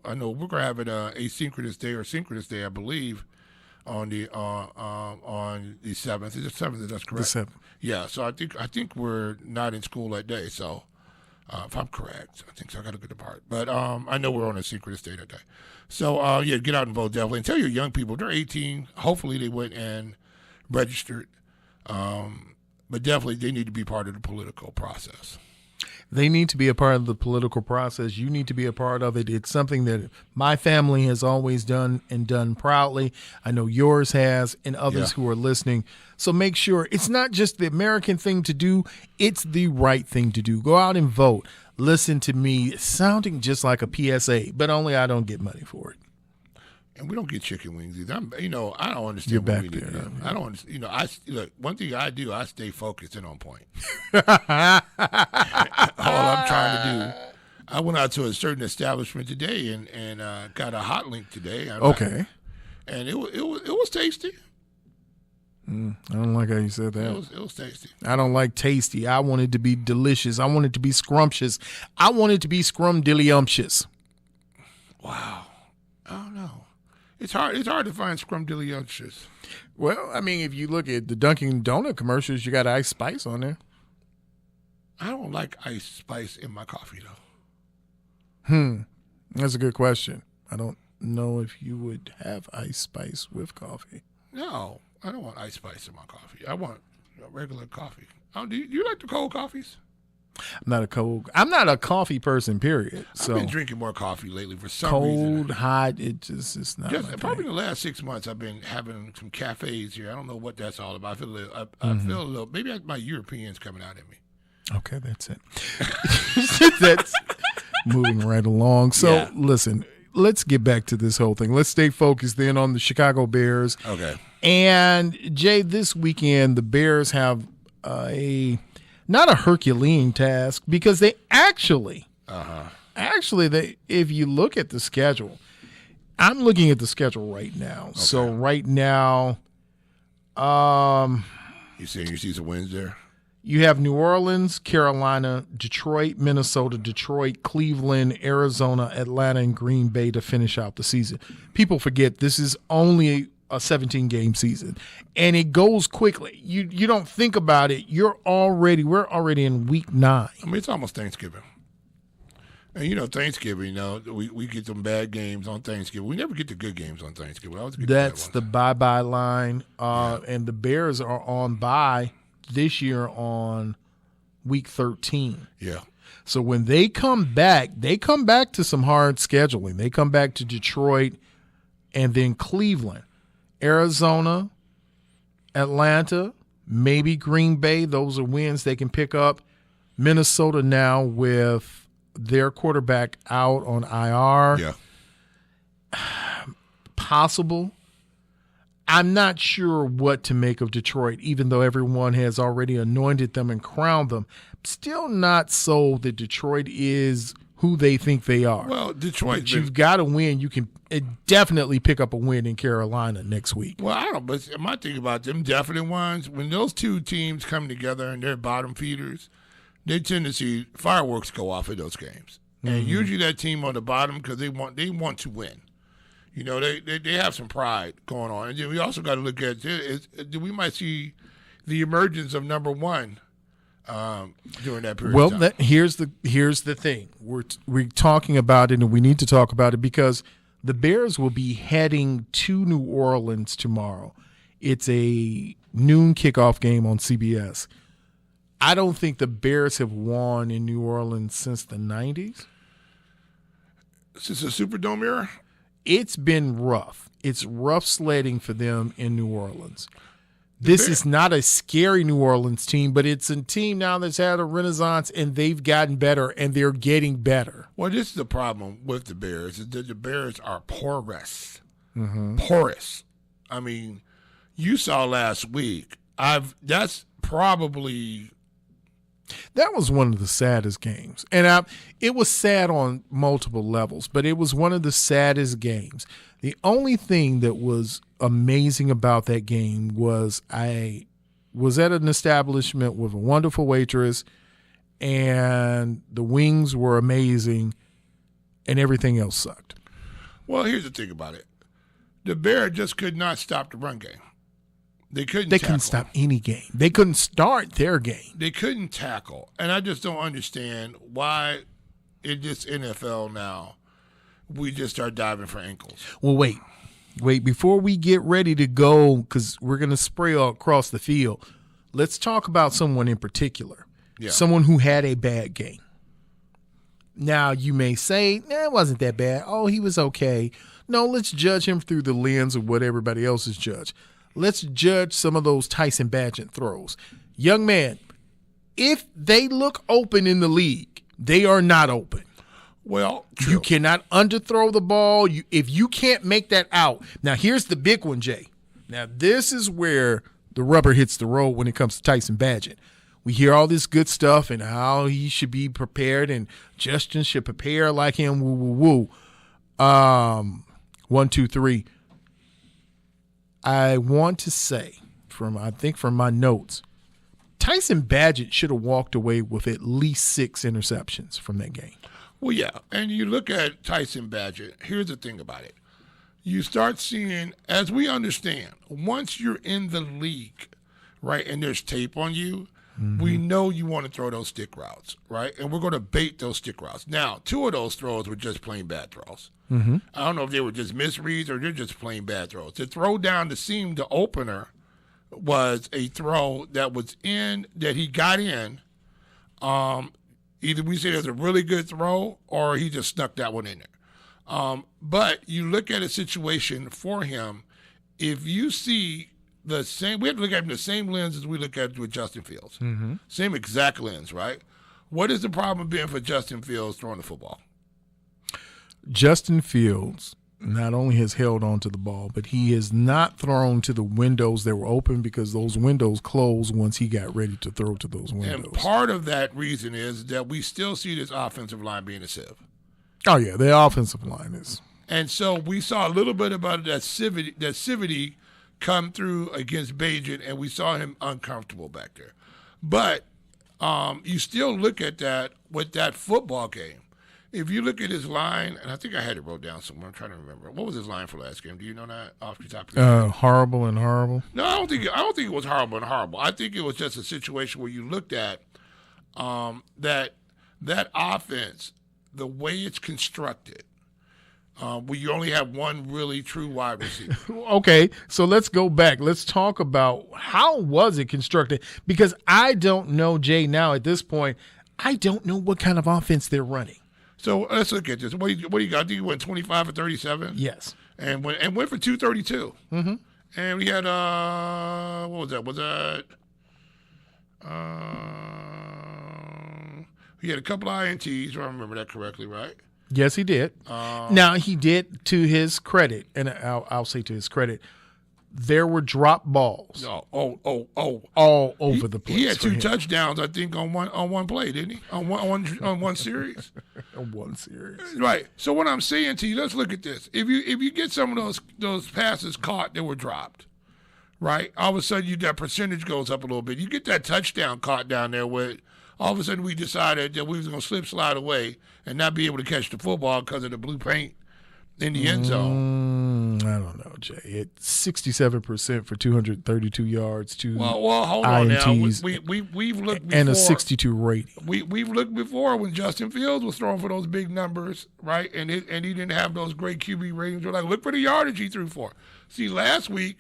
we're going to have it asynchronous day or synchronous day, I believe, on the 7th. Is it 7th? That's correct. The 7th. Yeah. So I think we're not in school that day. So if I'm correct, I think so. I got to get the part. But I know we're on a synchronous day that day. So yeah, get out and vote definitely. And tell your young people, they're 18. Hopefully they went and registered. But definitely they need to be part of the political process. They need to be a part of the political process. You need to be a part of it. It's something that my family has always done and done proudly. I know yours has and others who are listening. So make sure it's not just the American thing to do. It's the right thing to do. Go out and vote. Listen to me sounding just like a PSA, but only I don't get money for it. And we don't get chicken wings either. I don't understand You're what back we there, do. yeah. I don't understand. Look, one thing I do, I stay focused and on point. All I'm trying to do, I went out to a certain establishment today and got a hot link today. Okay. And it was tasty. I don't like how you said that. It was tasty. I don't like tasty. I want it to be delicious. I want it to be scrumptious. I want it to be scrumdiddlyumptious. Wow. I don't know. It's hard to find scrumdiddlyumptious. Well, I mean, if you look at the Dunkin' Donut commercials, you got Ice Spice on there. I don't like ice spice in my coffee though. That's a good question. I don't know if you would have Ice Spice with coffee. No, I don't want ice spice in my coffee. I want regular coffee. Do you like the cold coffees? I'm not a coffee person, period. So I've been drinking more coffee lately for some cold, reason. hot, it's not. Probably in the last 6 months, I've been having some cafes here. I don't know what that's all about. I feel a little. Maybe my European's coming out in me. Okay, that's it. That's moving right along. So listen, let's get back to this whole thing. Let's stay focused then on the Chicago Bears. Okay. And Jay, this weekend the Bears have not a Herculean task because they actually, if you look at the schedule, I'm looking at the schedule right now. Okay. So right now, you see some wins there? You have New Orleans, Carolina, Detroit, Minnesota, Detroit, Cleveland, Arizona, Atlanta, and Green Bay to finish out the season. People forget this is only a 17-game season, and it goes quickly. You don't think about it. We're already in week 9. I mean, it's almost Thanksgiving. And, Thanksgiving, we get some bad games on Thanksgiving. We never get the good games on Thanksgiving. That's the bye-bye line, and the Bears are on bye this year on week 13. Yeah. So when they come back to some hard scheduling. They come back to Detroit and then Cleveland, Arizona, Atlanta, maybe Green Bay. Those are wins they can pick up. Minnesota now with their quarterback out on IR. Yeah. Possible. I'm not sure what to make of Detroit, even though everyone has already anointed them and crowned them. Still not sold that Detroit is who they think they are. Well, Detroit, you've got to win. You can definitely pick up a win in Carolina next week. Well, but my thing about them definite ones, when those two teams come together and they're bottom feeders, they tend to see fireworks go off in those games. Mm-hmm. And usually that team on the bottom, because they want to win. They have some pride going on. And then we also got to look at we might see the emergence of number one during that period of time. Well, here's the thing. We're talking about it, and we need to talk about it because the Bears will be heading to New Orleans tomorrow. It's a noon kickoff game on CBS. I don't think the Bears have won in New Orleans since the 90s. Since the Superdome era? It's been rough. It's rough sledding for them in New Orleans. This is not a scary New Orleans team, but it's a team now that's had a renaissance, and they've gotten better, and they're getting better. Well, this is the problem with the Bears, is that the Bears are porous. Mm-hmm. Porous. I mean, you saw last week. That's probably. That was one of the saddest games. And it was sad on multiple levels, but it was one of the saddest games. The only thing that was amazing about that game was I was at an establishment with a wonderful waitress, and the wings were amazing, and everything else sucked. Well, here's the thing about it. The Bears just could not stop the run game. They couldn't stop any game. They couldn't start their game. They couldn't tackle. And I just don't understand why in this NFL now we just start diving for ankles. Well, wait. Before we get ready to go, because we're going to spray all across the field, let's talk about someone in particular. Yeah. Someone who had a bad game. Now, you may say, it wasn't that bad. Oh, he was okay. No, let's judge him through the lens of what everybody else is judged. Let's judge some of those Tyson Bagent throws. Young man, if they look open in the league, they are not open. Well, true. You cannot underthrow the ball. If you can't make that out. Now, here's the big one, Jay. Now, this is where the rubber hits the road when it comes to Tyson Bagent. We hear all this good stuff and how he should be prepared and Justin should prepare like him, woo, woo, woo. 1, 2, 3. I want to say, from my notes, Tyson Bagent should have walked away with at least 6 interceptions from that game. Well, yeah, and you look at Tyson Bagent, here's the thing about it. You start seeing, as we understand, once you're in the league, right, and there's tape on you, we know you want to throw those stick routes, right? And we're going to bait those stick routes. Now, 2 of those throws were just plain bad throws. I don't know if they were just misreads or they're just plain bad throws. The throw down the seam, the opener, was a throw that was in, that he got in. Either we say it was a really good throw or he just snuck that one in there. But you look at a situation for him, if you see the same, we have to look at him the same lens as we look at it with Justin Fields. Same exact lens, right? What is the problem being for Justin Fields throwing the football? Justin Fields not only has held on to the ball, but he has not thrown to the windows that were open because those windows closed once he got ready to throw to those windows. And part of that reason is that we still see this offensive line being a sieve. Oh, yeah, the offensive line is. And so we saw a little bit about that civility come through against Bagent, and we saw him uncomfortable back there. But you still look at that with that football game. If you look at his line, and I think I had it wrote down somewhere. I'm trying to remember. What was his line for last game? Do you know that off the top of your head? Horrible and horrible. No, I don't think it was horrible and horrible. I think it was just a situation where you looked at that offense, the way it's constructed, where you only have one really true wide receiver. Okay, so let's go back. Let's talk about how was it constructed, because I don't know, Jay, now at this point, I don't know what kind of offense they're running. So let's look at this. What do you got? I think you went 25 for 37. Yes, and went for 232. And we had what was that? He had a couple of INTs. If I remember that correctly, right? Yes, he did. Now he did, to his credit, and I'll say to his credit, there were drop balls. All over the place. He had 2 touchdowns, I think, on one play, didn't he? On one series. On one series. Right. So what I'm saying to you, let's look at this. If you get some of those passes caught that were dropped, right? All of a sudden that percentage goes up a little bit. You get that touchdown caught down there where all of a sudden we decided that we was going to slide away and not be able to catch the football because of the blue paint in the end zone. I don't know, Jay. It's 67% for 232 yards, 2 well, hold on INTs, now. We've looked before, and a 62 rating. We've looked before when Justin Fields was throwing for those big numbers, right? And he didn't have those great QB ratings. We're like, look for the yardage he threw for. See, last week,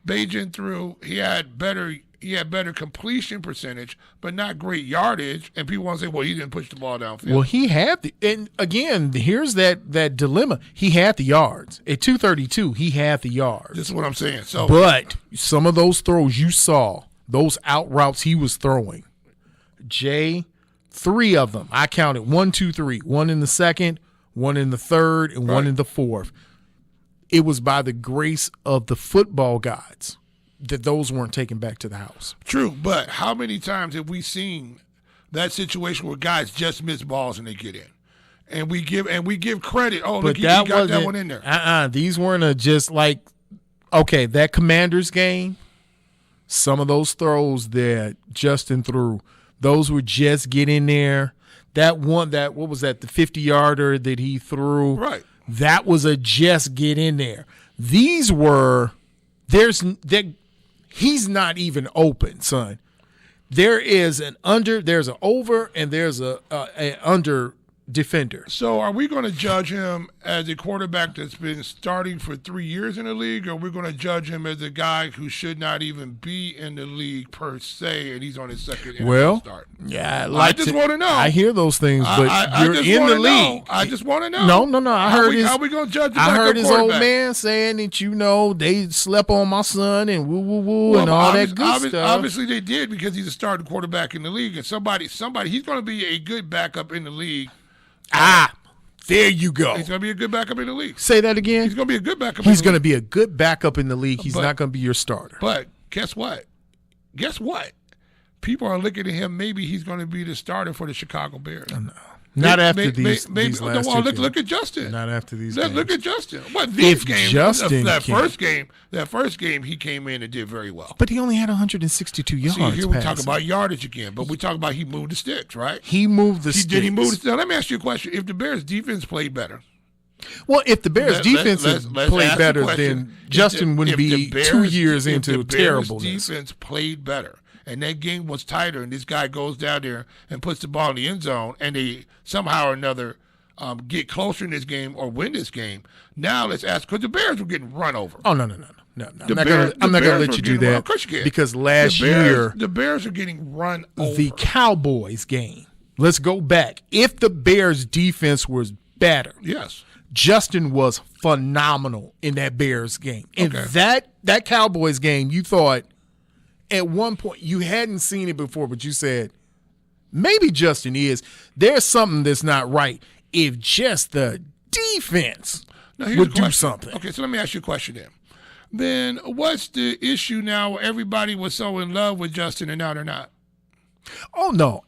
Bagent threw. He had better completion percentage, but not great yardage. And people want to say, well, he didn't push the ball downfield. Well, he had and again, here's that dilemma. He had the yards. At 232, he had the yards. This is what I'm saying. So, but some of those throws you saw, those out routes he was throwing, Jay, 3 of them, I counted 1, 2, 3. 1 in the second, 1 in the third, and 1 in the fourth. it was by the grace of the football gods that those weren't taken back to the house. True, but how many times have we seen that situation where guys just miss balls and they get in? And we give credit. Oh, look, he got that one in there. These weren't just like, okay, that Commanders game, some of those throws that Justin threw, those were just get in there. That one, what was that, the 50-yarder that he threw? Right. That was a just get in there. These were, he's not even open, son. There's an over, and there's an under defender. So are we going to judge him as a quarterback that's been starting for 3 years in the league, or we're going to judge him as a guy who should not even be in the league per se, and he's on his second NFL start? Yeah, I just want to know. I hear those things, but you're in the league. I just want to know. No. How are we going to judge the I heard his old quarterback? man saying that, they slept on my son and woo and all that good stuff. Obviously they did, because he's a starting quarterback in the league, and somebody, he's going to be a good backup in the league. There you go. He's going to be a good backup in the league. Say that again. He's going to be a good backup. He's going to be a good backup in the league. He's not going to be your starter. But guess what? People are looking at him. Maybe he's going to be the starter for the Chicago Bears. No. Not after these last look at Justin. Not after these games. Look at Justin. What these games? Justin that first game, he came in and did very well. But he only had 162 yards. See, here we talk about yardage again, but we talk about he moved the sticks, right? He moved the sticks. Did he move the sticks? Now, let me ask you a question. If the Bears defense played better. Well, if the Bears defense played better, then Justin wouldn't be 2 years into terribleness. If the Bears defense played better, and that game was tighter, and this guy goes down there and puts the ball in the end zone, and they somehow or another get closer in this game or win this game. Now let's ask, because the Bears were getting run over. Oh, no. I'm not going to let you do that, because last year the Bears are getting run over. The Cowboys game. Let's go back. If the Bears defense was better, yes, Justin was phenomenal in that Bears game. And that Cowboys game, you thought, at one point, you hadn't seen it before, but you said, maybe Justin is. There's something that's not right if just the defense would do something. Okay, so let me ask you a question then. What's the issue now where everybody was so in love with Justin and now they're not? Oh, no.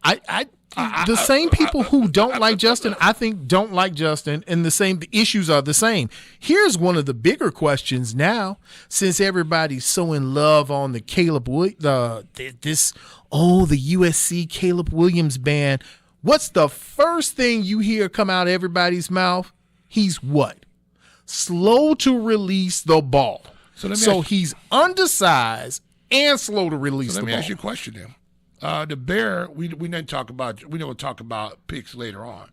The same people who don't like Justin, I think, don't like Justin, and the issues are the same. Here's one of the bigger questions now, since everybody's so in love on the the USC Caleb Williams ban. What's the first thing you hear come out of everybody's mouth? He's what? Slow to release the ball. So he's undersized and slow to release the ball. Let me ask you a question then. The Bear, we don't talk about picks later on.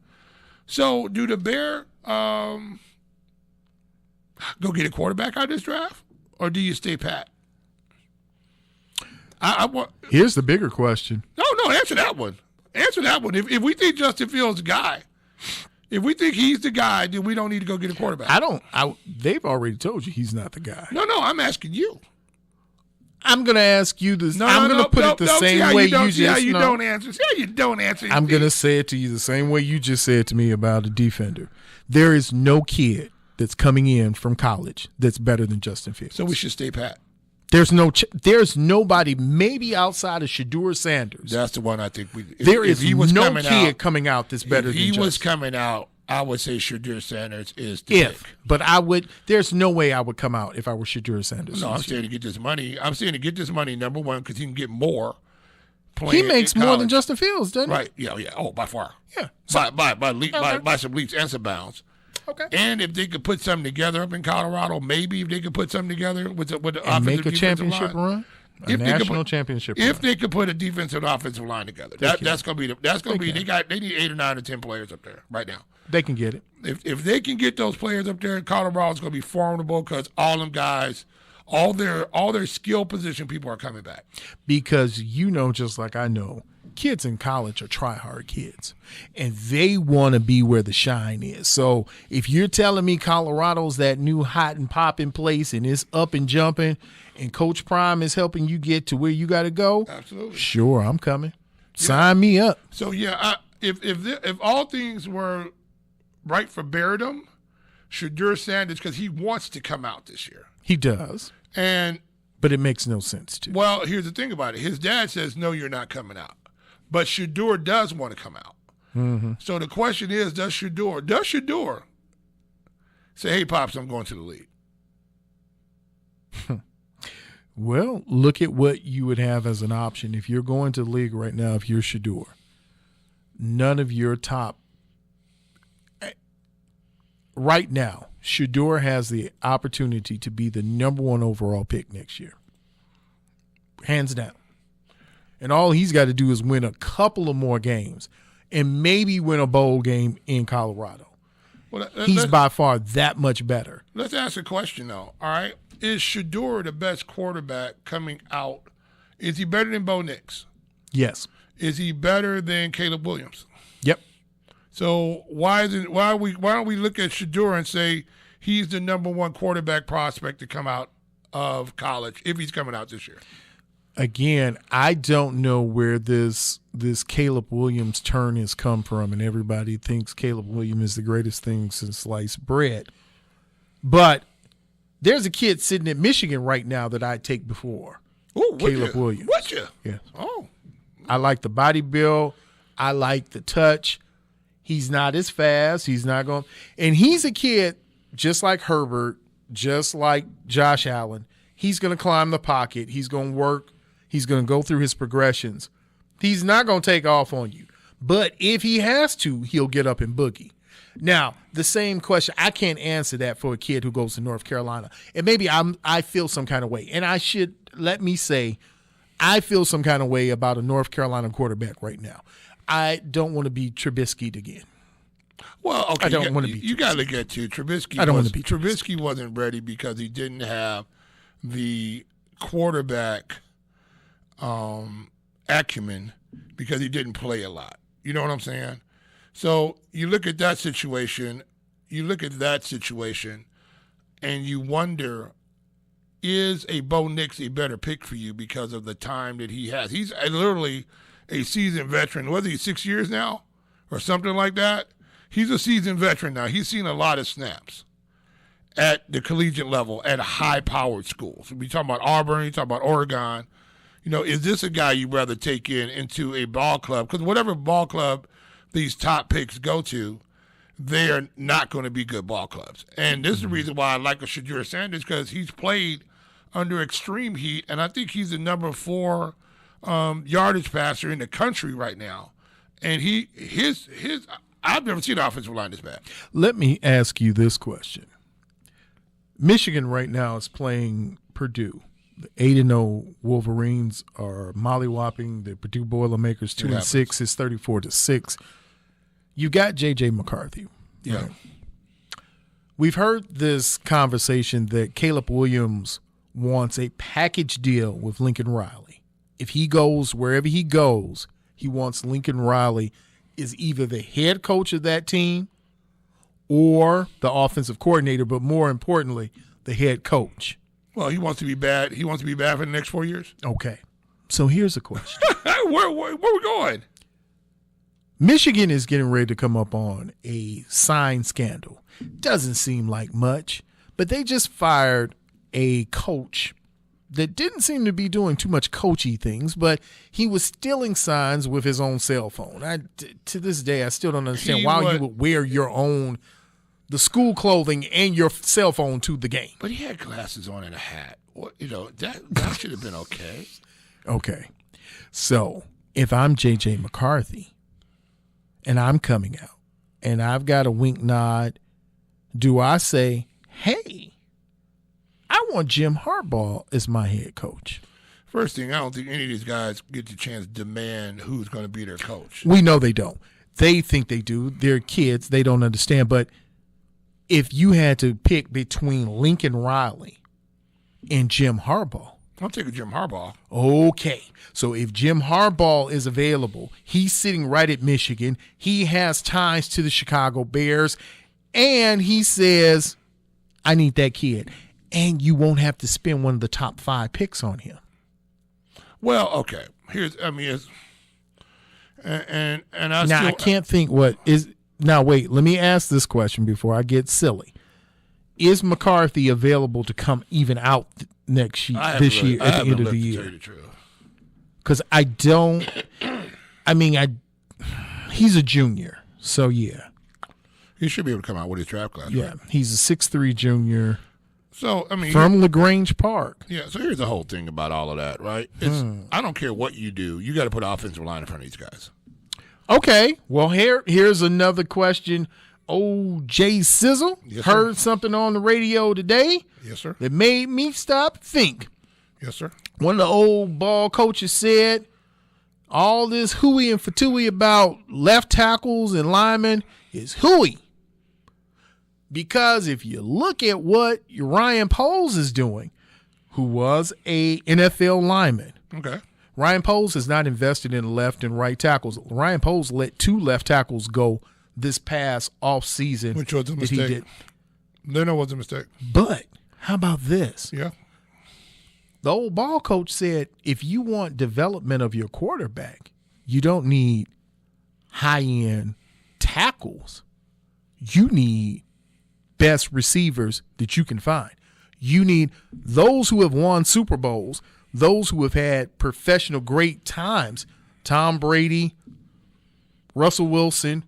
So do the Bear go get a quarterback out of this draft, or do you stay pat? Here's the bigger question. No, answer that one. If we think Justin Fields is the guy, if we think he's the guy, then we don't need to go get a quarterback. They've already told you he's not the guy. No, I'm asking you. I'm going to ask you this. I'm going to put it the same way you just. See how you don't answer. See how you don't answer. I'm going to say it to you the same way you just said to me about a defender. There is no kid that's coming in from college that's better than Justin Fields. So we should stay pat. There's nobody, maybe outside of Shedeur Sanders. That's the one I think we. There is no kid coming out that's better than Justin. If he was coming out, I would say Shedeur Sanders is the pick. But there's no way I would come out if I were Shedeur Sanders. No, I'm saying to get this money. Number one, because he can get more. He makes more than Justin Fields, doesn't he? Right, yeah. Oh, by far. Yeah. By some leaps and some bounds. Okay. And if they could put something together up in Colorado, maybe if they could put something together with the and make a championship run. A national championship run. If they could put a defensive and offensive line together. That's gonna be they need 8 or 9 or 10 players up there right now. They can get it. If they can get those players up there, Colorado's going to be formidable because all them guys, all their skill position people are coming back. Because just like I know, kids in college are try-hard kids, and they want to be where the shine is. So if you're telling me Colorado's that new hot and popping place and it's up and jumping, and Coach Prime is helping you get to where you got to go, absolutely. Sure, I'm coming. Yeah. Sign me up. So if all things were right for Beardom, Shadur Sanders because he wants to come out this year. He does. But it makes no sense to. Well, here's the thing about it. His dad says, no, you're not coming out. But Shadur does want to come out. Mm-hmm. So the question is, does Shadur say, hey, Pops, I'm going to the league? Well, look at what you would have as an option. If you're going to the league right now, if you're Shadur, none of your top – right now, Shadur has the opportunity to be the number 1 overall pick next year. Hands down. And all he's got to do is win a couple of more games and maybe win a bowl game in Colorado. Well, he's by far that much better. Let's ask a question, though, all right? Is Shadur the best quarterback coming out? Is he better than Bo Nix? Yes. Is he better than Caleb Williams? Yep. So why don't we look at Shadur and say he's the number 1 quarterback prospect to come out of college if he's coming out this year? Again, I don't know where this Caleb Williams turn has come from, and everybody thinks Caleb Williams is the greatest thing since sliced bread. But there's a kid sitting at Michigan right now that I'd take before Caleb Williams. Would you? Yeah. Oh. I like the body build. I like the touch. He's not as fast. He's not going – and he's a kid just like Herbert, just like Josh Allen. He's going to climb the pocket. He's going to work. He's going to go through his progressions. He's not going to take off on you. But if he has to, he'll get up and boogie. Now, the same question, I can't answer that for a kid who goes to North Carolina. And maybe I feel some kind of way. And I should, let me say, I feel some kind of way about a North Carolina quarterback right now. I don't want to be Trubisky'd again. Well, okay. I don't want to be. You got to get to Trubisky. I don't want to be. Trubisky wasn't ready because he didn't have the quarterback acumen because he didn't play a lot. You know what I'm saying? So you look at that situation, and you wonder, is a Bo Nix a better pick for you because of the time that he has? He's literally a seasoned veteran. Was he 6 years now or something like that? He's a seasoned veteran now. He's seen a lot of snaps at the collegiate level at high-powered schools. We talking about Auburn, you talking about Oregon. You know, is this a guy you'd rather take into a ball club? Because whatever ball club these top picks go to, they are not going to be good ball clubs. And this is the reason why I like a Shadur Sanders, because he's played under extreme heat, and I think he's the number 4 yardage passer in the country right now. And his I've never seen an offensive line this bad. Let me ask you this question. Michigan right now is playing Purdue. The 8-0 Wolverines are mollywopping the Purdue Boilermakers 2-6. It's 34-6. You got J.J. McCarthy. Yeah. Right? We've heard this conversation that Caleb Williams wants a package deal with Lincoln Riley. If he goes wherever he goes, he wants Lincoln Riley is either the head coach of that team or the offensive coordinator, but more importantly, the head coach. Well, he wants to be bad. He wants to be bad for the next 4 years? Okay. So here's a question. Where we going? Michigan is getting ready to come up on a sign scandal. Doesn't seem like much, but they just fired a coach that didn't seem to be doing too much coachy things, but he was stealing signs with his own cell phone. To this day, I still don't understand you would wear the school clothing and your cell phone to the game. But he had glasses on and a hat. That should have been okay. Okay. So if I'm J.J. McCarthy and I'm coming out and I've got a wink nod, do I say, hey, I want Jim Harbaugh as my head coach? First thing, I don't think any of these guys get the chance to demand who's going to be their coach. We know they don't. They think they do. They're kids. They don't understand. But if you had to pick between Lincoln Riley and Jim Harbaugh, I'm taking Jim Harbaugh. Okay. So if Jim Harbaugh is available, he's sitting right at Michigan. He has ties to the Chicago Bears, and he says, I need that kid. And you won't have to spend one of the top 5 picks on him. Well, okay. I can't think what is. Now, wait, let me ask this question before I get silly. is McCarthy available to come even out this year at the end of the year? Because I don't. I mean, he's a junior, so yeah. He should be able to come out with his draft class. Yeah, right? he's a 6'3" junior. So I mean, from LaGrange Park. Yeah. So here's the whole thing about all of that, right? I don't care what you do, you got to put an offensive line in front of these guys. Okay. Well, here's another question. Jay Sizzle heard something on the radio today. Yes, sir. That made me stop and think. Yes, sir. One of the old ball coaches said, all this hooey and fatooey about left tackles and linemen is hooey. Because if you look at what Ryan Poles is doing, who was a NFL lineman. Okay. Ryan Poles has not invested in left and right tackles. Ryan Poles let 2 left tackles go this past offseason. Which was a mistake. No, it was a mistake. But how about this? Yeah. The old ball coach said, if you want development of your quarterback, you don't need high-end tackles. You need best receivers that you can find. You need those who have won Super Bowls, those who have had professional great times. Tom Brady, Russell Wilson,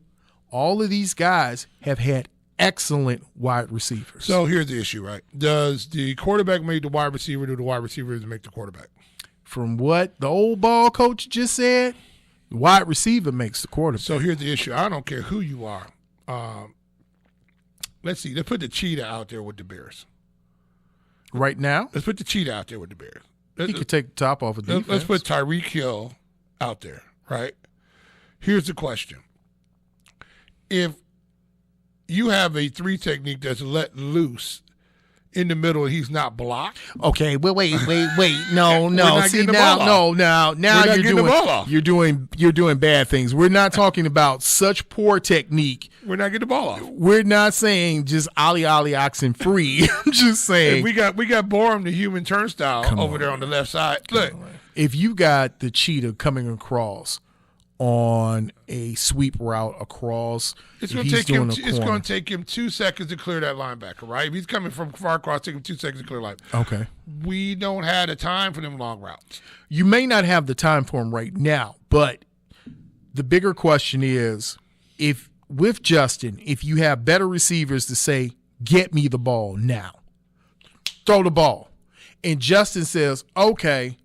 all of these guys have had excellent wide receivers. So here's the issue, right? Does the quarterback make the wide receiver, or do the wide receivers make the quarterback? From what the old ball coach just said, the wide receiver makes the quarterback. So here's the issue. I don't care who you are. Let's see. Let's put the cheetah out there with the Bears. Right now? Let's put the cheetah out there with the Bears. He could take the top off of defense. Let's put Tyreek Hill out there, right? Here's the question. If you have a 3 technique that's let loose in the middle and he's not blocked. Okay, wait. No. See now you're doing bad things. We're not talking about such poor technique. We're not getting the ball off. We're not saying just ollie oxen free. I'm just saying we got Borum, the human turnstile, over there on the left side. Look, if you got the cheetah coming across on a sweep route across, it's going to take him 2 seconds to clear that linebacker, right? If he's coming from far across, take him 2 seconds to clear line. Okay. We don't have the time for them long routes. You may not have the time for him right now, but the bigger question is, if with Justin, if you have better receivers to say, get me the ball now, throw the ball. And Justin says, okay,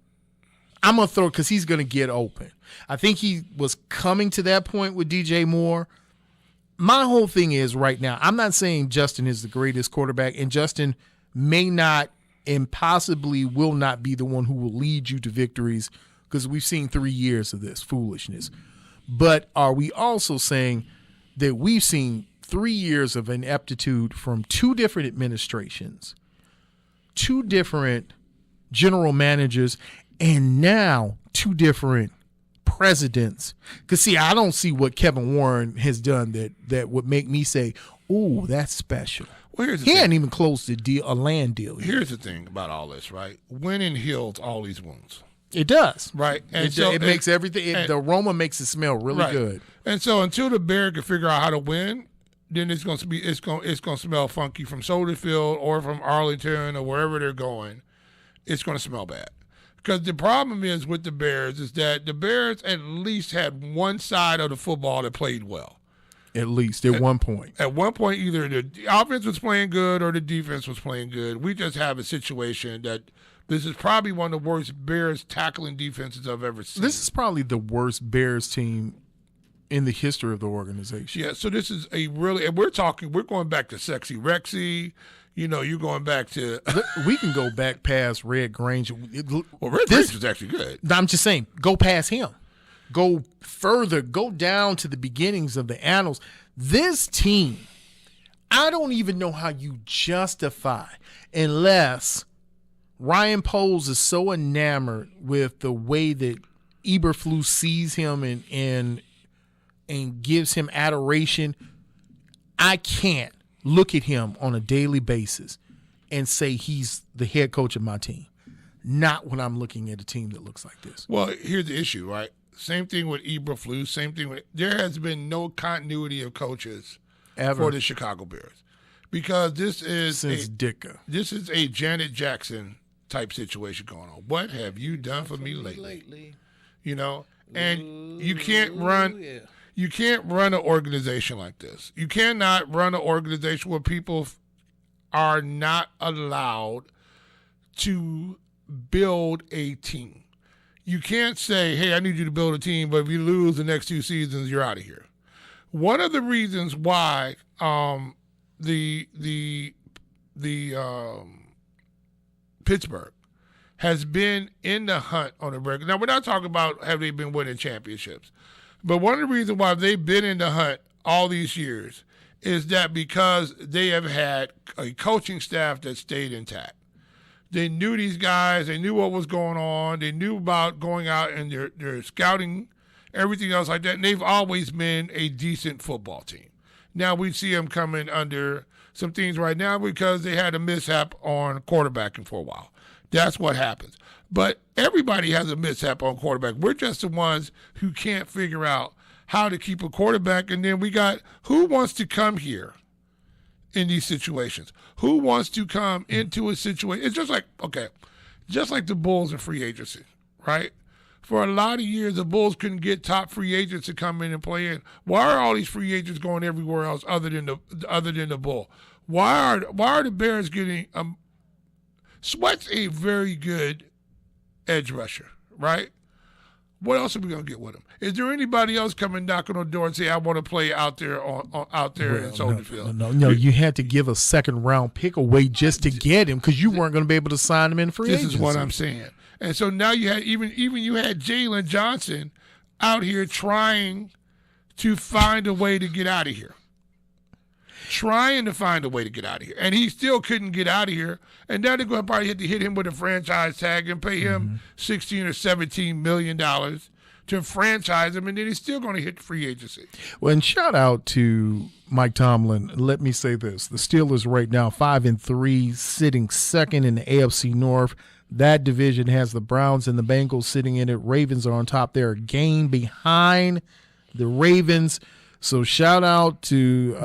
I'm going to throw it because he's going to get open. I think he was coming to that point with DJ Moore. My whole thing is right now, I'm not saying Justin is the greatest quarterback, and Justin may not and possibly will not be the one who will lead you to victories, because we've seen 3 years of this foolishness. But are we also saying that we've seen 3 years of ineptitude from 2 different administrations, 2 different general managers, and now 2 different presidents? Because, see, I don't see what Kevin Warren has done that would make me say, ooh, that's special. Well, he hadn't even closed a land deal yet. Here's the thing about all this, right? Winning heals all these wounds. It does. Right. And it makes everything, the aroma makes it smell really good. And so until the Bear can figure out how to win, then it's going to smell funky from Soldier or from Arlington or wherever they're going. It's going to smell bad. Because the problem is with the Bears is that the Bears at least had one side of the football that played well. At least at one point. At one point, either the offense was playing good or the defense was playing good. We just have a situation that this is probably one of the worst Bears tackling defenses I've ever seen. This is probably the worst Bears team in the history of the organization. Yeah, so this is a really – and we're going back to Sexy Rexy. You know, you're going back to – we can go back past Red Grange. Well, Red Grange was actually good. I'm just saying, go past him. Go further. Go down to the beginnings of the annals. This team, I don't even know how you justify, unless Ryan Poles is so enamored with the way that Eberflus sees him and gives him adoration. I can't look at him on a daily basis and say he's the head coach of my team. Not when I'm looking at a team that looks like this. Well, here's the issue, right? Same thing with Eberflus. Same thing with – there has been no continuity of coaches ever for the Chicago Bears. because this is Since Dicka. This is a Janet Jackson type situation going on. What have you done for me lately? You know, and you can't run. Yeah. You can't run an organization like this. You cannot run an organization where people are not allowed to build a team. You can't say, hey, I need you to build a team, but if you lose the next 2 seasons, you're out of here. One of the reasons why the Pittsburgh has been in the hunt on a regular. Now, we're not talking about have they been winning championships, but one of the reasons why they've been in the hunt all these years is that because they have had a coaching staff that stayed intact. They knew these guys. They knew what was going on. They knew about going out and their scouting, everything else like that. And they've always been a decent football team. Now we see them coming under some things right now because they had a mishap on quarterbacking for a while. That's what happens. But everybody has a mishap on quarterback. We're just the ones who can't figure out how to keep a quarterback. And then we got who wants to come here in these situations? Who wants to come into a situation? It's just like, okay, just like the Bulls in free agency, right? For a lot of years, the Bulls couldn't get top free agents to come in and play in. Why are all these free agents going everywhere else other than the Bull? Why are the Bears getting Sweat's a very good edge rusher, right? What else are we gonna get with him? Is there anybody else coming knocking on the door and say I want to play out there in Soldier Field? No. You had to give a second round pick away just to get him because you weren't going to be able to sign him in free agency. This is what I'm saying. And so now you had even you had Jalen Johnson out here trying to find a way to get out of here. And he still couldn't get out of here. And now they're going to probably have to hit him with a franchise tag and pay him $16 or $17 million to franchise him, and then he's still going to hit free agency. Well, and shout out to Mike Tomlin. Let me say this. The Steelers right now 5-3, sitting second in the AFC North. That division has the Browns and the Bengals sitting in it. Ravens are on top. They're a game behind the Ravens. So shout out to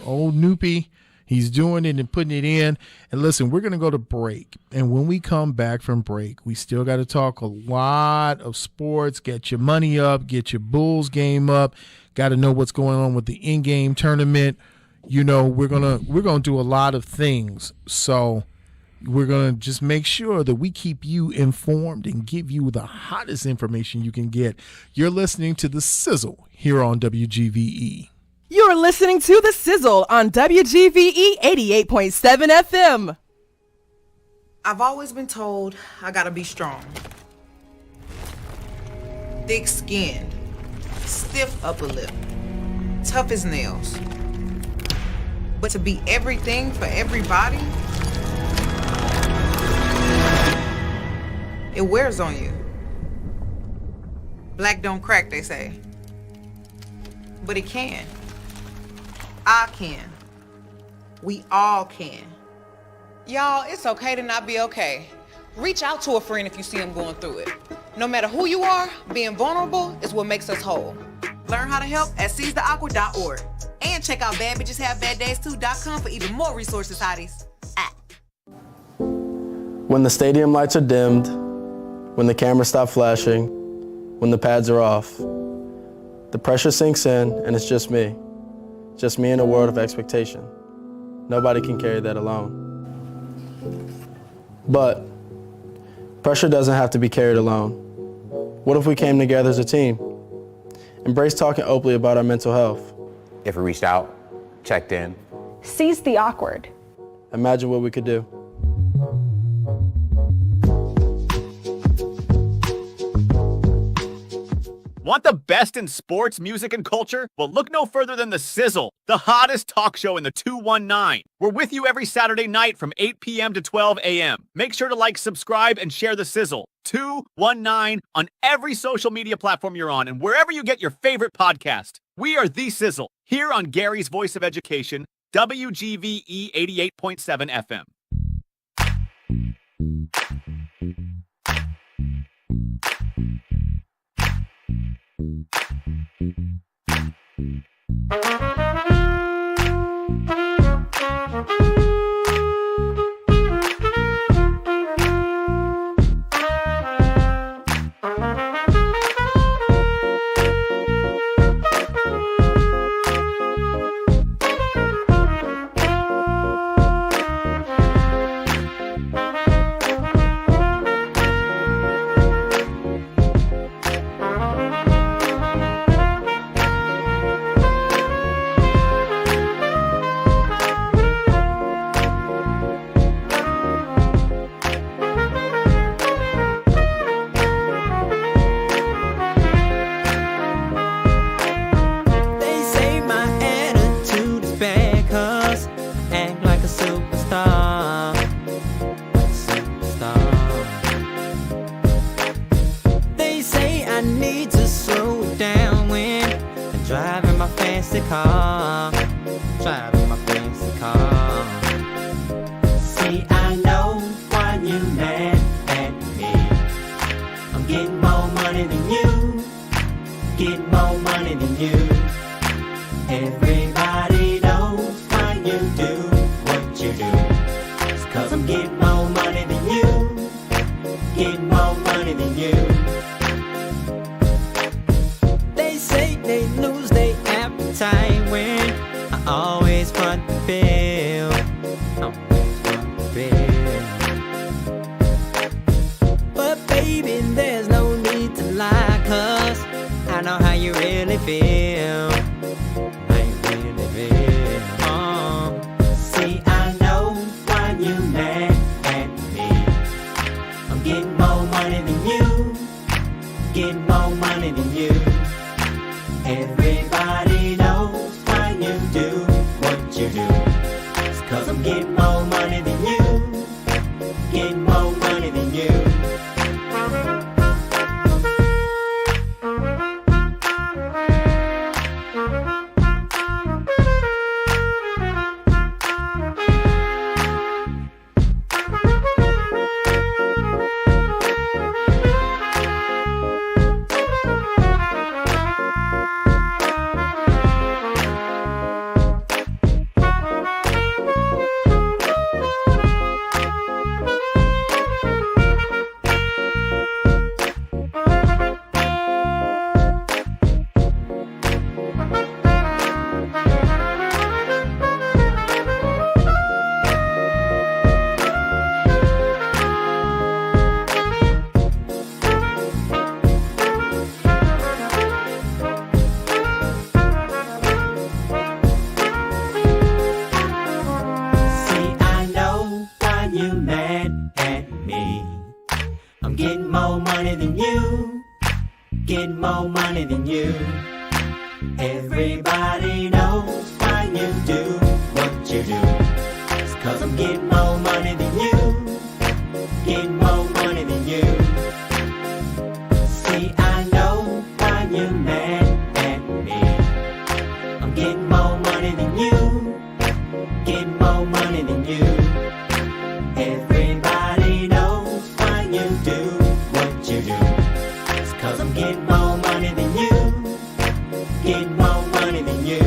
old Noopy. He's doing it and putting it in. And listen, we're going to go to break. And when we come back from break, we still got to talk a lot of sports. Get your money up. Get your Bulls game up. Got to know what's going on with the in-game tournament. You know, we're gonna do a lot of things. So we're going to just make sure that we keep you informed and give you the hottest information you can get. You're listening to The Sizzle here on WGVE. You're listening to The Sizzle on WGVE 88.7 FM. I've always been told I gotta be strong. Thick-skinned, stiff upper lip, tough as nails. But to be everything for everybody, it wears on you. Black don't crack, they say. But it can. I can. We all can. Y'all, it's okay to not be okay. Reach out to a friend if you see them going through it. No matter who you are, being vulnerable is what makes us whole. Learn how to help at seizetheawkward.org. And check out badbitcheshavebaddays2.com for even more resources, hotties. When the stadium lights are dimmed, when the cameras stop flashing, when the pads are off, the pressure sinks in and it's just me in a world of expectation. Nobody can carry that alone. But pressure doesn't have to be carried alone. What if we came together as a team? Embrace talking openly about our mental health. If we reached out, checked in. Seize the awkward. Imagine what we could do. Want the best in sports, music, and culture? Well, look no further than the Sizzle, the hottest talk show in the 219. We're with you every Saturday night from 8 p.m. to 12 a.m. Make sure to like, subscribe, and share the Sizzle, 219, on every social media platform you're on and wherever you get your favorite podcast. We are The Sizzle, here on Gary's Voice of Education, WGVE 88.7 FM. driving my fancy car. See, I know why you mad at me. I'm getting more money than you, getting more money than you. Everybody knows why you do what you do. It's 'cause I'm getting more money than you, getting more money than you. They say they lose their appetite when I always front the bill. Always front the bill. But baby, there's no need to lie, 'cause I know how you really feel. How you really feel. See, I know why you mad at me. I'm getting more money than you, getting more money than you. Everybody knows why you do what you do. It's 'cause I'm getting more money than you, getting more money than you. Everybody knows why you do what you do. It's 'cause I'm getting more money than you, getting more money than you. See, I know why you mad at me. I'm getting more money than you, getting more money than you. Everybody knows why you do what you do. It's 'cause I'm getting more money than you, getting more money than you.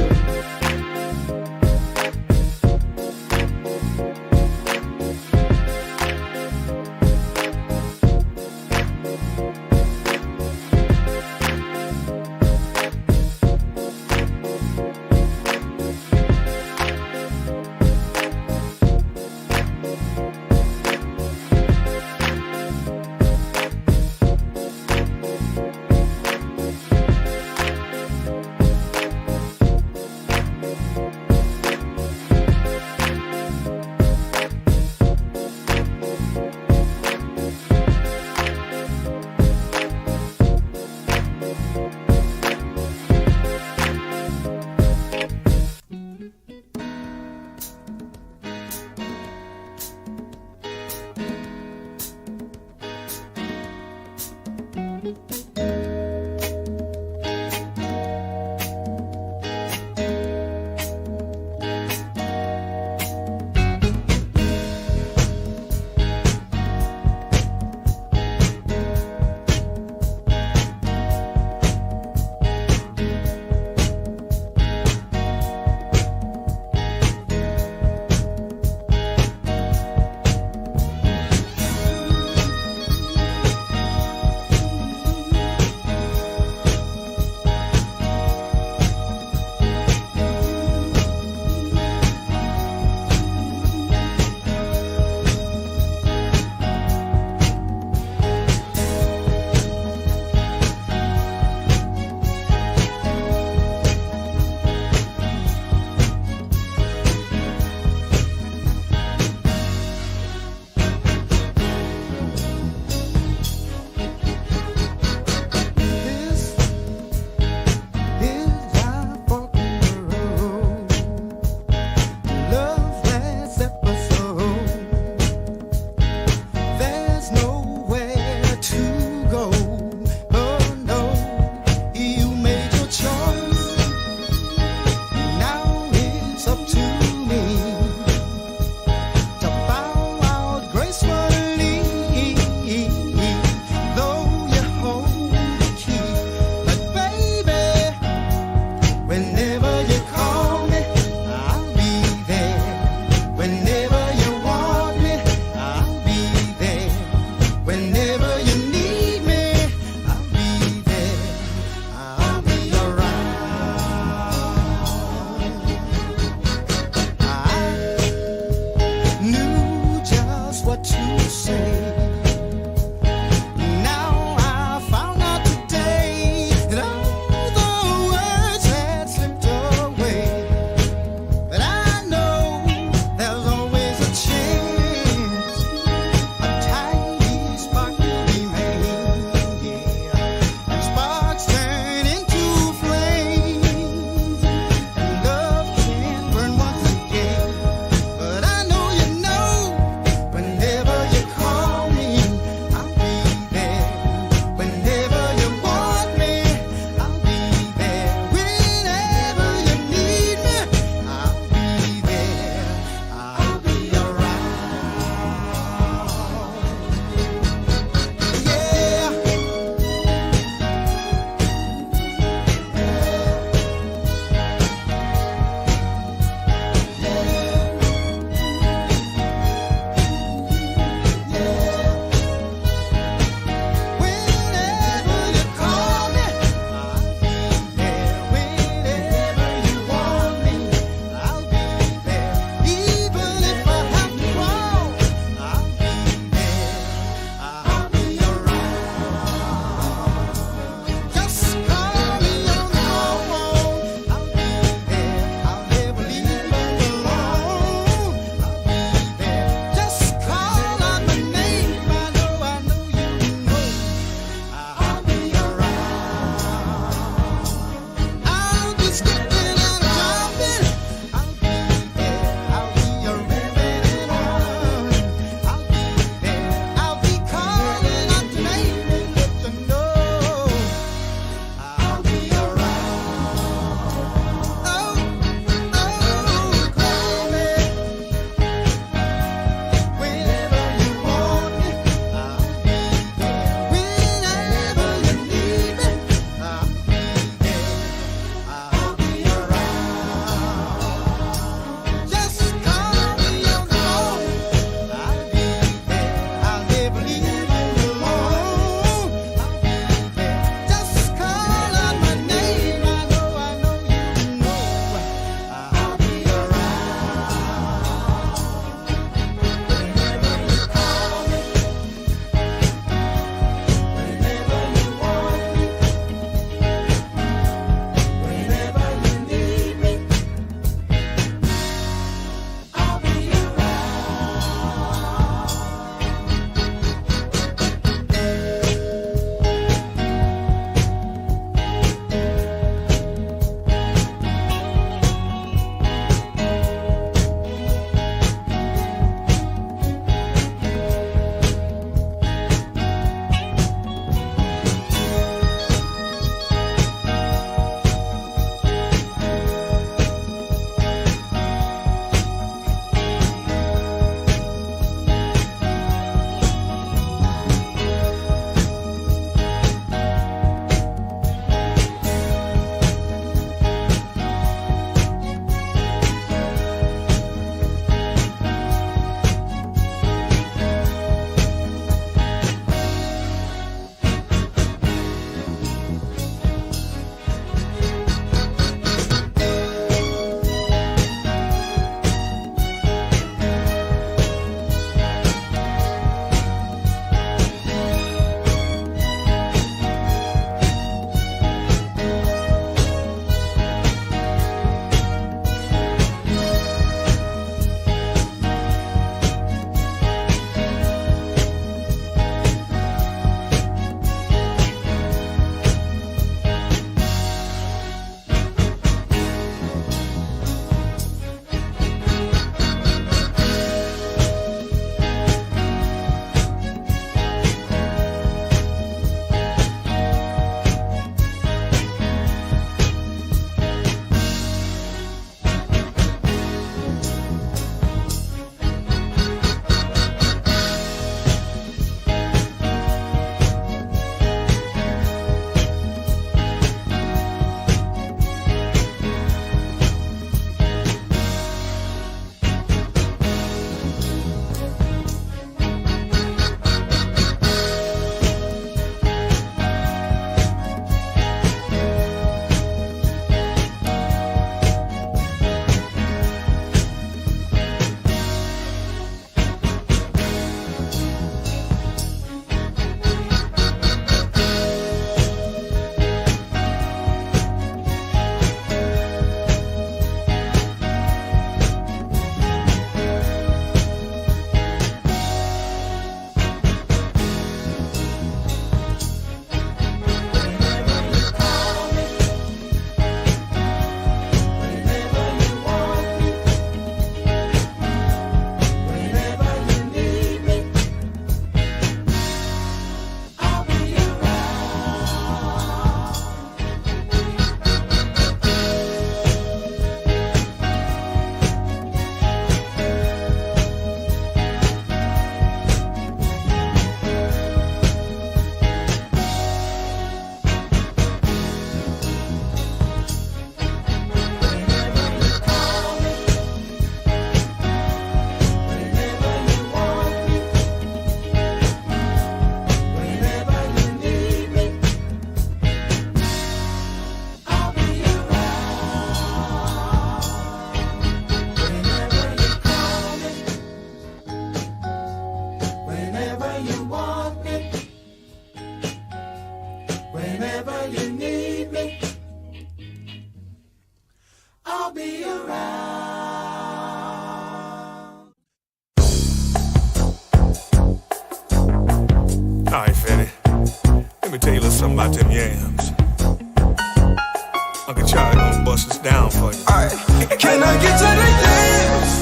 All right, Fanny. Let me tell you a little something about them yams. Uncle Charlie gonna bust us down for you. Alright. Can I get to the yams?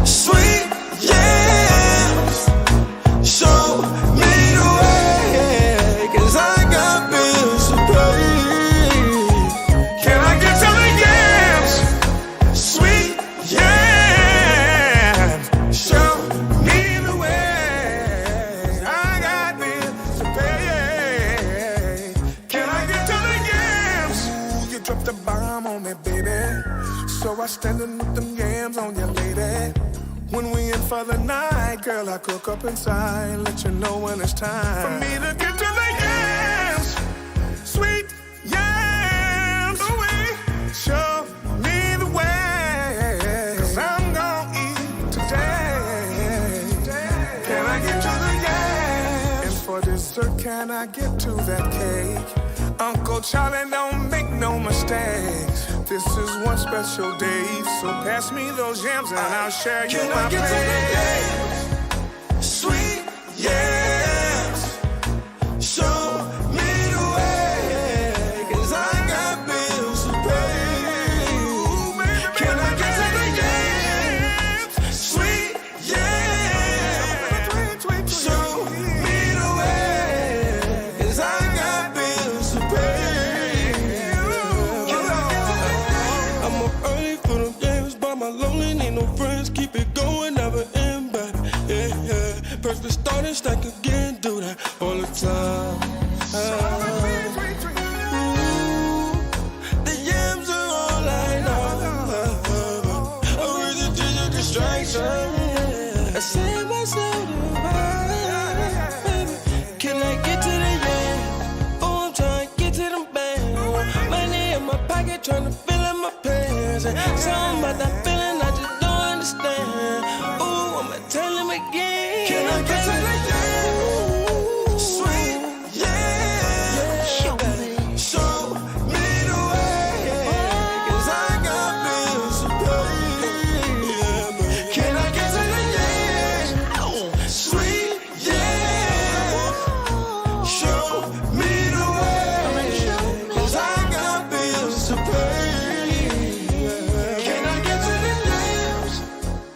Sweet yams. Show me the way, 'cause I got bills to pay. Can I get to the yams? Sweet yams. Show me the way, I got bills to pay. Can I get to the yams? You dropped a bomb on me, baby. So I standing with them yams on you, lady. When we in for the night, girl, I cook up inside. Let you know when it's time for me to get to the yams. Sweet yams. Show me the way, 'cause I'm gonna eat today. Can I get to the yams? And for dessert, can I get to that cake? Uncle Charlie don't make no mistakes. This is one special day, so pass me those yams and I'll share you my plate. Can I get to the yams? Sweet yams. Show me the way, 'cause I got bills to pay. Can I get to the yams? Sweet yams. Show me the way, 'cause I got bills to pay. I'm up early for them games, by my lonely, need no friends. Keep it going, never end, baby. Yeah, yeah. Perfect starting, stack again, do that all the time. The yams are all I know. I'm with the digital distraction. I say myself to baby. Can I get to the yams? Oh, I'm trying to get to them bands. Money in my pocket, trying to fill in my pants. And something about that feeling I just don't understand. Ooh, I'ma tell him again. Can I get to the yams? Sweet yams. Show me the way, 'cause I got bills to pay. Can I get to the yams? Sweet yams. Show me the way, 'cause I got bills to pay. Can I get to the yams?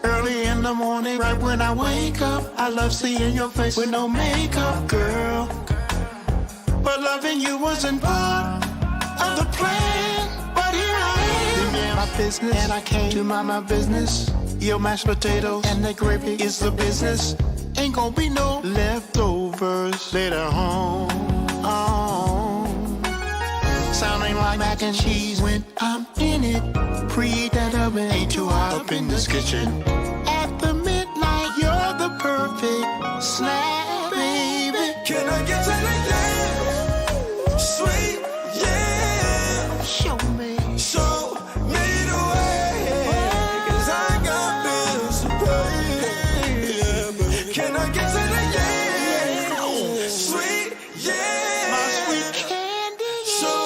Early in the morning, right when I wake up, I love seeing your face with no makeup, girl. But loving you wasn't part of the plan. But here I am, in my business, and I came to mind my business. Your mashed potatoes and the gravy is the business. Ain't gonna be no leftovers later on. Sounding like mac and cheese when I'm in it. Preheat that oven, ain't too hot up in this kitchen. At the midnight, you're the perfect snack, baby. Can I get to the yams? Sweet yams. Show me the way, 'cause I got bills to pay. Can I get to the yams? Sweet yams. My sweet candy. Show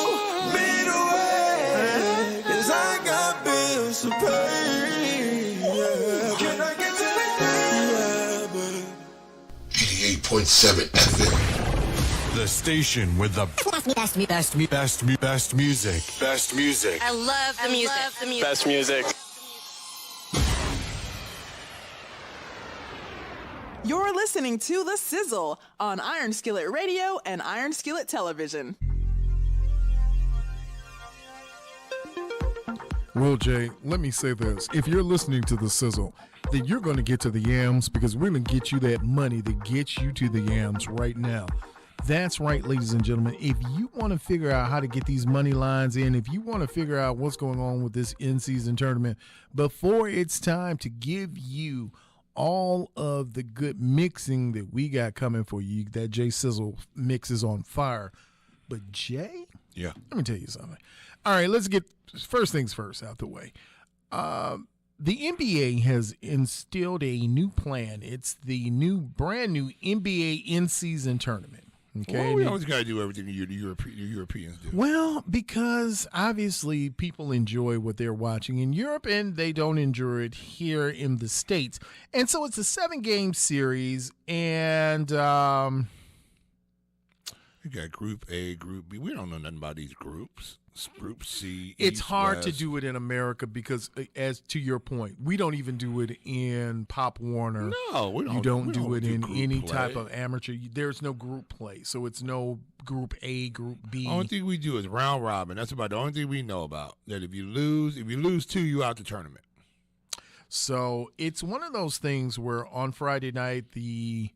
me the way, 'cause I got bills to pay. Can I get to the yams? 88.7 FM. The station with the best music. Best music. I love the music. Best music. You're listening to The Sizzle on Iron Skillet Radio and Iron Skillet Television. Well, Jay, let me say this. If you're listening to The Sizzle, then you're going to get to the yams because we're going to get you that money that gets you to the yams right now. That's right, ladies and gentlemen. If you want to figure out how to get these money lines in, if you want to figure out what's going on with this in-season tournament before it's time to give you all of the good mixing that we got coming for you, that Jay Sizzle mix is on fire. But Jay? Yeah. Let me tell you something. All right, let's get first things first out the way. The NBA has instilled a new plan. It's the brand new NBA in-season tournament. Okay, well, we always got to do everything the Europeans do. Well, because obviously people enjoy what they're watching in Europe and they don't enjoy it here in the States. And so it's a 7-game series, and We got Group A, Group B. We don't know nothing about these groups. Group C. It's East, hard West. to do it in America because, as to your point, we don't even do it in Pop Warner. No, we don't. You don't we do don't it in group any play. type of amateur. There's no group play, so it's no Group A, Group B. Only thing we do is round robin. That's about the only thing we know about. That if you lose 2, you out the tournament. So it's one of those things where on Friday night the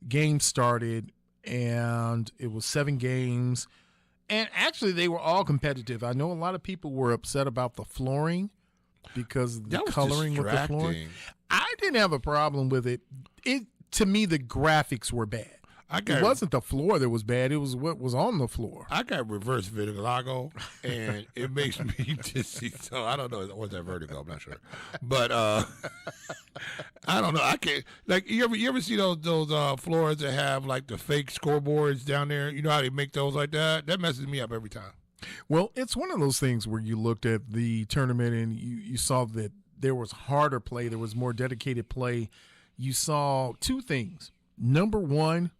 game started and it was 7 games. And actually, they were all competitive. I know a lot of people were upset about the flooring because of the coloring with the flooring. I didn't have a problem with it. To me, the graphics were bad. It wasn't the floor that was bad. It was what was on the floor. I got reverse vitiligo, and it makes me dizzy. So I don't know. What's that vertigo? I'm not sure. But I don't know. I can't. Like, you ever see those floors that have, like, the fake scoreboards down there? You know how they make those like that? That messes me up every time. Well, it's one of those things where you looked at the tournament and you saw that there was harder play. There was more dedicated play. You saw 2 things. Number one,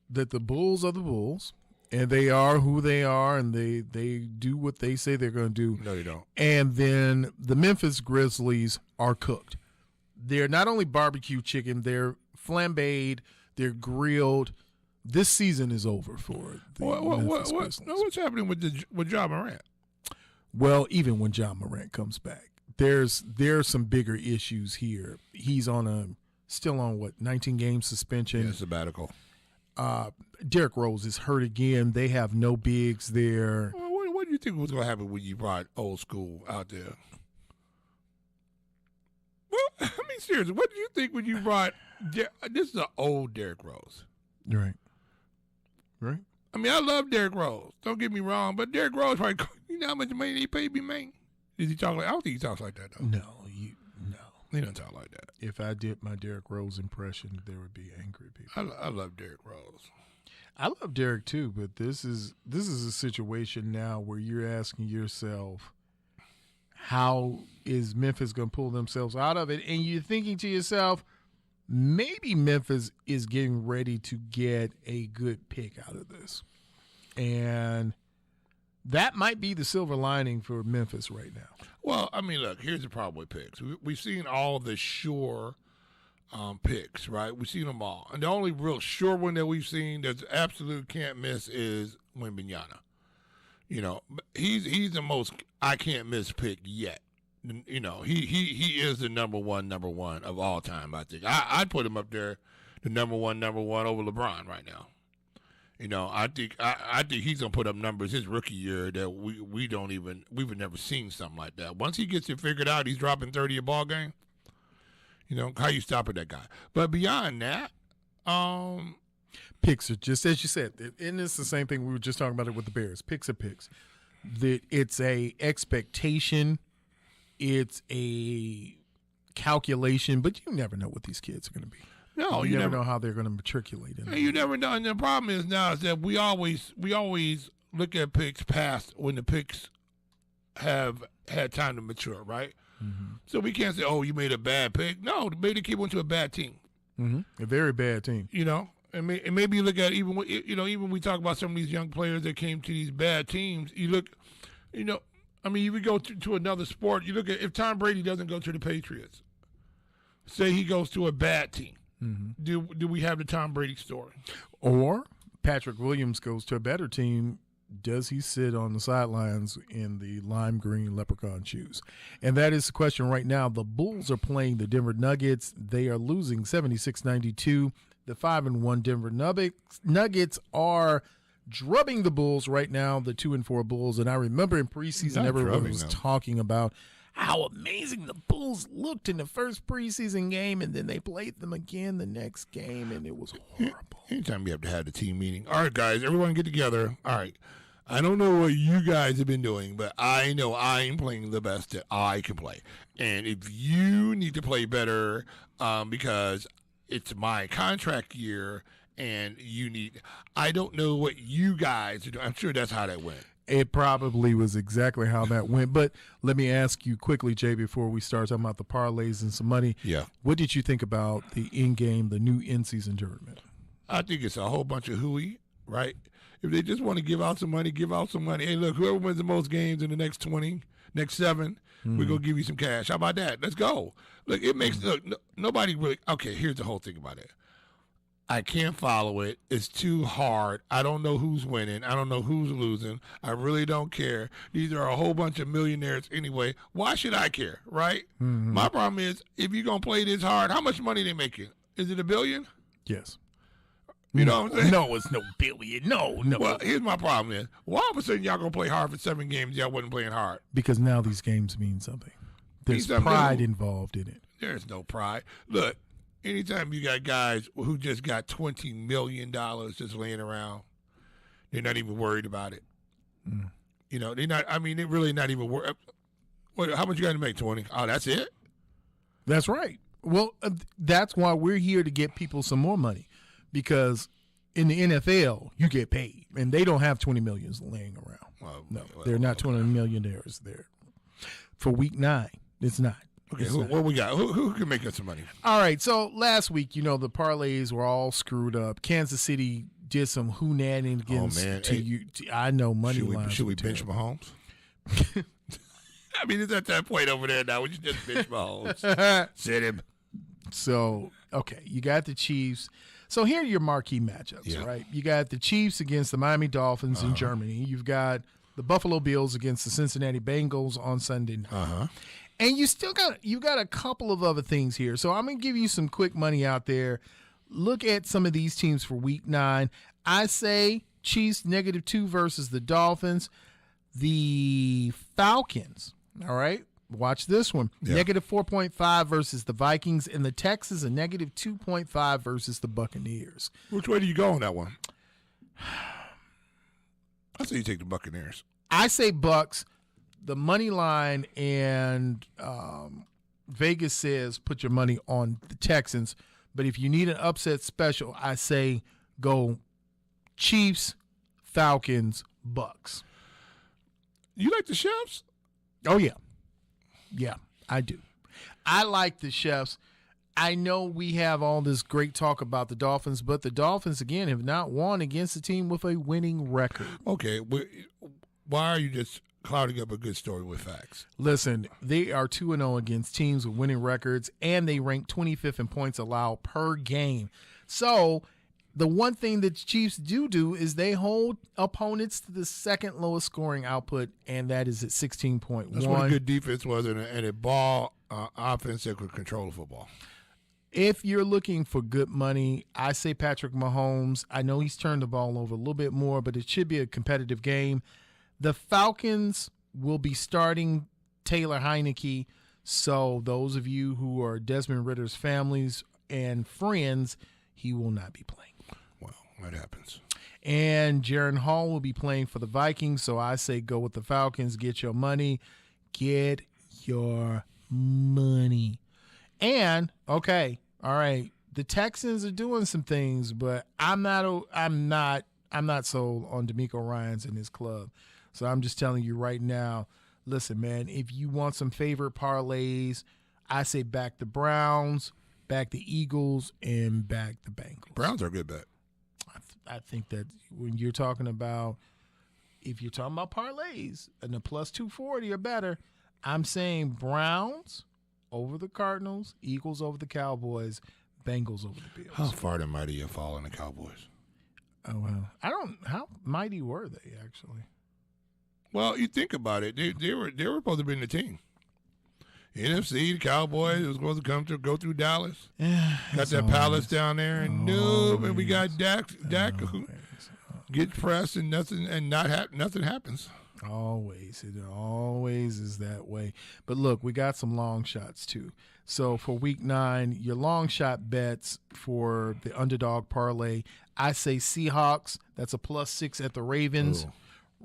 that the Bulls are the Bulls, and they are who they are, and they do what they say they're going to do. No, they don't. And then the Memphis Grizzlies are cooked. They're not only barbecue chicken, they're flambéed, they're grilled. This season is over for the Memphis Grizzlies. What's happening with Ja Morant? Well, even when Ja Morant comes back, there's some bigger issues here. He's still on 19-game suspension. Yeah, sabbatical. Derrick Rose is hurt again. They have no bigs there. Well, what do you think was going to happen when you brought old school out there? Well, I mean, seriously, what do you think when you brought this is an old Derrick Rose. Right. I mean, I love Derrick Rose. Don't get me wrong, but Derrick Rose, right? You know how much money he paid me, man? Does he talk like? I don't think he talks like that, though. No. He doesn't talk like that. If I did my Derrick Rose impression, there would be angry people. I love Derrick Rose. I love Derrick too, but this is a situation now where you're asking yourself, how is Memphis going to pull themselves out of it? And you're thinking to yourself, maybe Memphis is getting ready to get a good pick out of this. And that might be the silver lining for Memphis right now. Well, I mean, look, here's the problem with picks. We've seen all the sure picks, right? We've seen them all. And the only real sure one that we've seen that's absolute can't miss is Wembanyama. You know, he's the most I can't miss pick yet. You know, he is the number one of all time, I think. I'd put him up there, the number one over LeBron right now. You know, I think he's gonna put up numbers his rookie year that we've never seen something like that. Once he gets it figured out, he's dropping 30 a ball game. You know, how you stopping that guy? But beyond that, picks are just as you said, and it's the same thing we were just talking about it with the Bears. Picks are picks. That it's a expectation, it's a calculation, but you never know what these kids are going to be. No, you never know how they're going to matriculate. You never know. And the problem is now is that we always look at picks past when the picks have had time to mature, right? Mm-hmm. So we can't say, "Oh, you made a bad pick." No, maybe the kid went to a bad team. Mm-hmm. A very bad team. You know, and maybe you look at even when we talk about some of these young players that came to these bad teams. You look, you know, I mean, you would go to another sport. You look at if Tom Brady doesn't go to the Patriots, say he goes to a bad team. Mm-hmm. Do we have the Tom Brady story? Or Patrick Williams goes to a better team. Does he sit on the sidelines in the lime green leprechaun shoes? And that is the question right now. The Bulls are playing the Denver Nuggets. They are losing 76-92. The 5-1 Denver Nuggets are drubbing the Bulls right now, the 2-4 Bulls. And I remember in preseason, everyone was talking about how amazing the Bulls looked in the first preseason game, and then they played them again the next game, and it was horrible. Anytime you have to have the team meeting. All right, guys, everyone get together. All right. I don't know what you guys have been doing, but I know I'm playing the best that I can play. And if you need to play better because it's my contract year and you need – I don't know what you guys are doing. I'm sure that's how that went. It probably was exactly how that went. But let me ask you quickly, Jay, before we start talking about the parlays and some money. Yeah. What did you think about the in-game, the new in-season tournament? I think it's a whole bunch of hooey, right? If they just want to give out some money, give out some money. Hey, look, whoever wins the most games in the next 20, next 7, we're going to give you some cash. How about that? Let's go. Look, it makes, nobody really, okay, here's the whole thing about it. I can't follow it. It's too hard. I don't know who's winning. I don't know who's losing. I really don't care. These are a whole bunch of millionaires anyway. Why should I care, right? My problem is, if you're going to play this hard, how much money they making? Is it $1 billion? Yes. You know what I'm saying? No, it's no billion. No. Well, here's my problem is, why all of a sudden y'all going to play hard for 7 games y'all wasn't playing hard? Because now these games mean something. There's pride involved in it. There's no pride. Look, anytime you got guys who just got $20 million just laying around, they're not even worried about it. You know, they're not, I mean, they're really not even worried. How much you got to make, 20? Oh, that's it? That's right. Well, that's why we're here to get people some more money, because in the NFL, you get paid, and they don't have 20 millions laying around. They're not 20 millionaires there. For week 9, it's not. Okay, what we got? Who can make us some money? All right, so last week, the parlays were all screwed up. Kansas City did some hoonanigans I know, money lines. Should we bench Mahomes? I mean, it's at that point over there now. We should just bench Mahomes. Sit him. So, okay, you got the Chiefs. So here are your marquee matchups, right? You got the Chiefs against the Miami Dolphins in Germany. You've got the Buffalo Bills against the Cincinnati Bengals on Sunday night. And you got a couple of other things here. So I'm going to give you some quick money out there. Look at some of these teams for week 9. I say Chiefs -2 versus the Dolphins. The Falcons, all right? Watch this one. -4.5 versus the Vikings, and the Texans a -2.5 versus the Buccaneers. Which way do you go on that one? I say you take the Buccaneers. I say Bucks. The money line and Vegas says put your money on the Texans. But if you need an upset special, I say go Chiefs, Falcons, Bucks. You like the Chefs? Oh, yeah. Yeah, I do. I like the Chefs. I know we have all this great talk about the Dolphins, but the Dolphins, again, have not won against a team with a winning record. Okay, why are you just clouding up a good story with facts? Listen, they are 2-0 against teams with winning records, and they rank 25th in points allowed per game. So the one thing that the Chiefs do is they hold opponents to the second lowest scoring output, and that is at 16.1. That's what a good defense was, and a ball offense that could control the football. If you're looking for good money, I say Patrick Mahomes. I know he's turned the ball over a little bit more, but it should be a competitive game. The Falcons will be starting Taylor Heineke, so those of you who are Desmond Ritter's families and friends, he will not be playing. Well, that happens. And Jaron Hall will be playing for the Vikings, so I say go with the Falcons. Get your money. Get your money. And, okay, all right, the Texans are doing some things, but I'm not sold on DeMeco Ryans and his club. So I'm just telling you right now, listen, man, if you want some favorite parlays, I say back the Browns, back the Eagles, and back the Bengals. Browns are a good bet. I think that when you're talking about, if you're talking about parlays and the plus 240 or better, I'm saying Browns over the Cardinals, Eagles over the Cowboys, Bengals over the Bills. How far did mighty have fallen the Cowboys? Oh, well, how mighty were they, actually? Well, you think about it. They were supposed to be in the team. NFC, the Cowboys was supposed to go through Dallas. Yeah, got that palace down there, and and we got Dak who gets pressed and nothing happens. Always. It always is that way. But look, we got some long shots too. So for week 9, your long shot bets for the underdog parlay, I say Seahawks. That's a +6 at the Ravens. Ooh.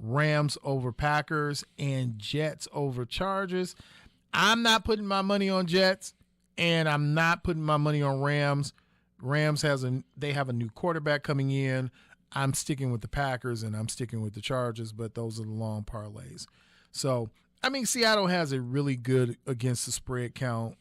Rams over Packers, and Jets over Chargers. I'm not putting my money on Jets, and I'm not putting my money on Rams. Rams they have a new quarterback coming in. I'm sticking with the Packers, and I'm sticking with the Chargers, but those are the long parlays. So, I mean, Seattle has a really good against the spread count.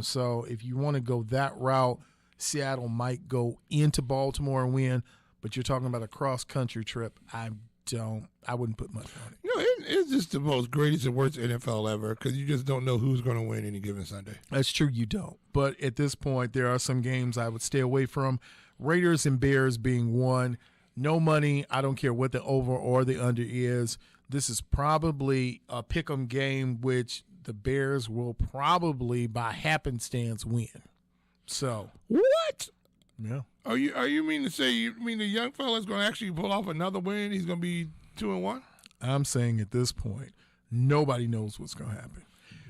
So if you want to go that route, Seattle might go into Baltimore and win. But you're talking about a cross-country trip. I wouldn't put much on it. You know, it's just the most greatest and worst NFL ever because you just don't know who's going to win any given Sunday. That's true, you don't. But at this point, there are some games I would stay away from. Raiders and Bears being one. No money. I don't care what the over or the under is. This is probably a pick'em game, which the Bears will probably, by happenstance, win. So what? Yeah. Are you mean to say the young fella's going to actually pull off another win? He's going to be 2-1? I'm saying at this point, nobody knows what's going to happen.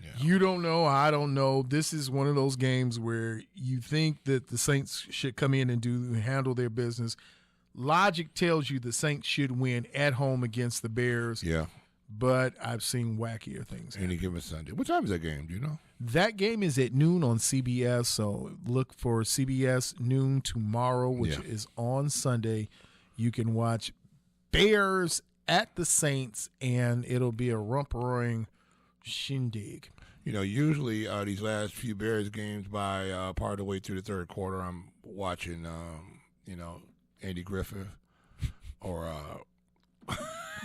Yeah. You don't know. I don't know. This is one of those games where you think that the Saints should come in and handle their business. Logic tells you the Saints should win at home against the Bears. Yeah. But I've seen wackier things. Any given Sunday. What time is that game? Do you know? That game is at noon on CBS, so look for CBS noon tomorrow, which is on Sunday. You can watch Bears at the Saints, and it'll be a rump-roaring shindig. You know, usually these last few Bears games by part of the way through the third quarter, I'm watching, Andy Griffith or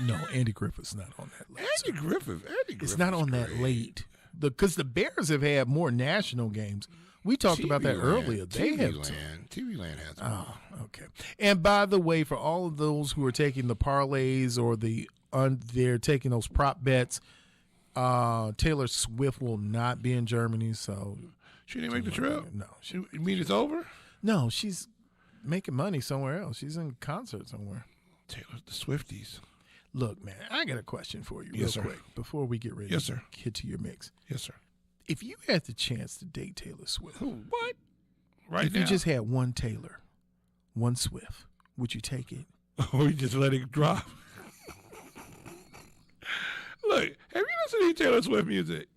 No, Andy Griffith's not on that late. Andy Griffith. It's not on that late. Because the Bears have had more national games. We talked about that earlier. TV Land has one. Oh, okay. And by the way, for all of those who are taking the parlays or they're taking those prop bets, Taylor Swift will not be in Germany. So she didn't make the trip? No. You mean it's over? No, she's making money somewhere else. She's in concert somewhere. Taylor, the Swifties. Look, man, I got a question for you Yes, real sir. quick before we get ready to get to your mix. Yes, sir. If you had the chance to date Taylor Swift, what? Right if now? you just had one Taylor, one Swift, would you take it? Or you just let it drop? Look, have you listened to Taylor Swift music?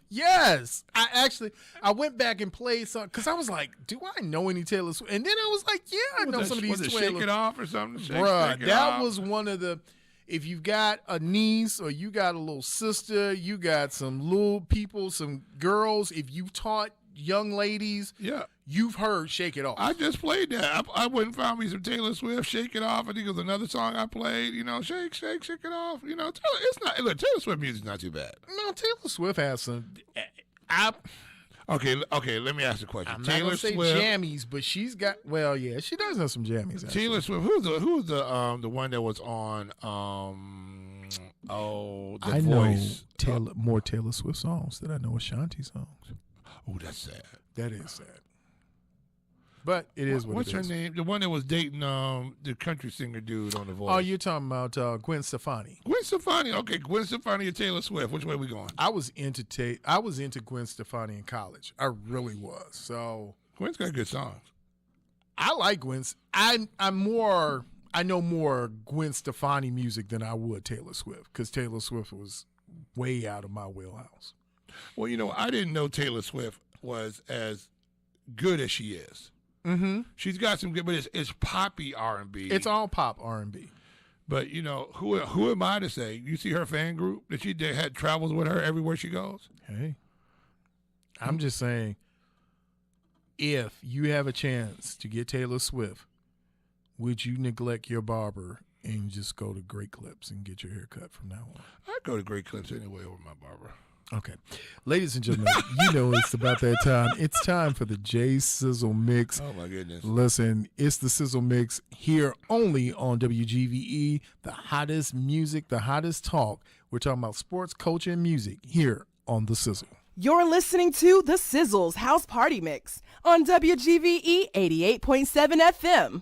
Yes. I went back and played some because I was like, do I know any Taylor Swift? And then I was like, yeah, I know some of these. Was it Shake It Off or something? Bruh, that was one of the. If you've got a niece or you got a little sister, you got some little people, some girls, if you taught young ladies, you've heard Shake It Off. I just played that. I went and found me some Taylor Swift, Shake It Off. I think it was another song I played, shake, shake, shake it off. Taylor Swift music's not too bad. No, Taylor Swift has some. Okay, let me ask a question. I'm Taylor not gonna say Swift, jammies, but she's got. Well, yeah, she does have some jammies. Actually. Taylor Swift. Who's the one that was on? The Voice. Know more Taylor Swift songs than I know Ashanti songs. Oh, that's sad. That is sad. But it is What's her name? The one that was dating the country singer dude on The Voice. Oh, you're talking about Gwen Stefani. Gwen Stefani. Okay, Gwen Stefani or Taylor Swift. Which way we going? I was into Gwen Stefani in college. I really was. So Gwen's got good songs. I like Gwen's. I know more Gwen Stefani music than I would Taylor Swift because Taylor Swift was way out of my wheelhouse. Well, I didn't know Taylor Swift was as good as she is. Mm-hmm. She's got some good, but it's poppy R&B. It's all pop R&B. But who am I to say? You see her fan group that she had travels with her everywhere she goes. Hey, I'm just saying, if you have a chance to get Taylor Swift, would you neglect your barber and just go to Great Clips and get your hair cut from now on? I'd go to Great Clips anyway over my barber. Okay. Ladies and gentlemen, it's about that time. It's time for the J Sizzle Mix. Oh, my goodness. Listen, it's the Sizzle Mix here only on WGVE, the hottest music, the hottest talk. We're talking about sports, culture, and music here on the Sizzle. You're listening to The Sizzle's House Party Mix on WGVE 88.7 FM.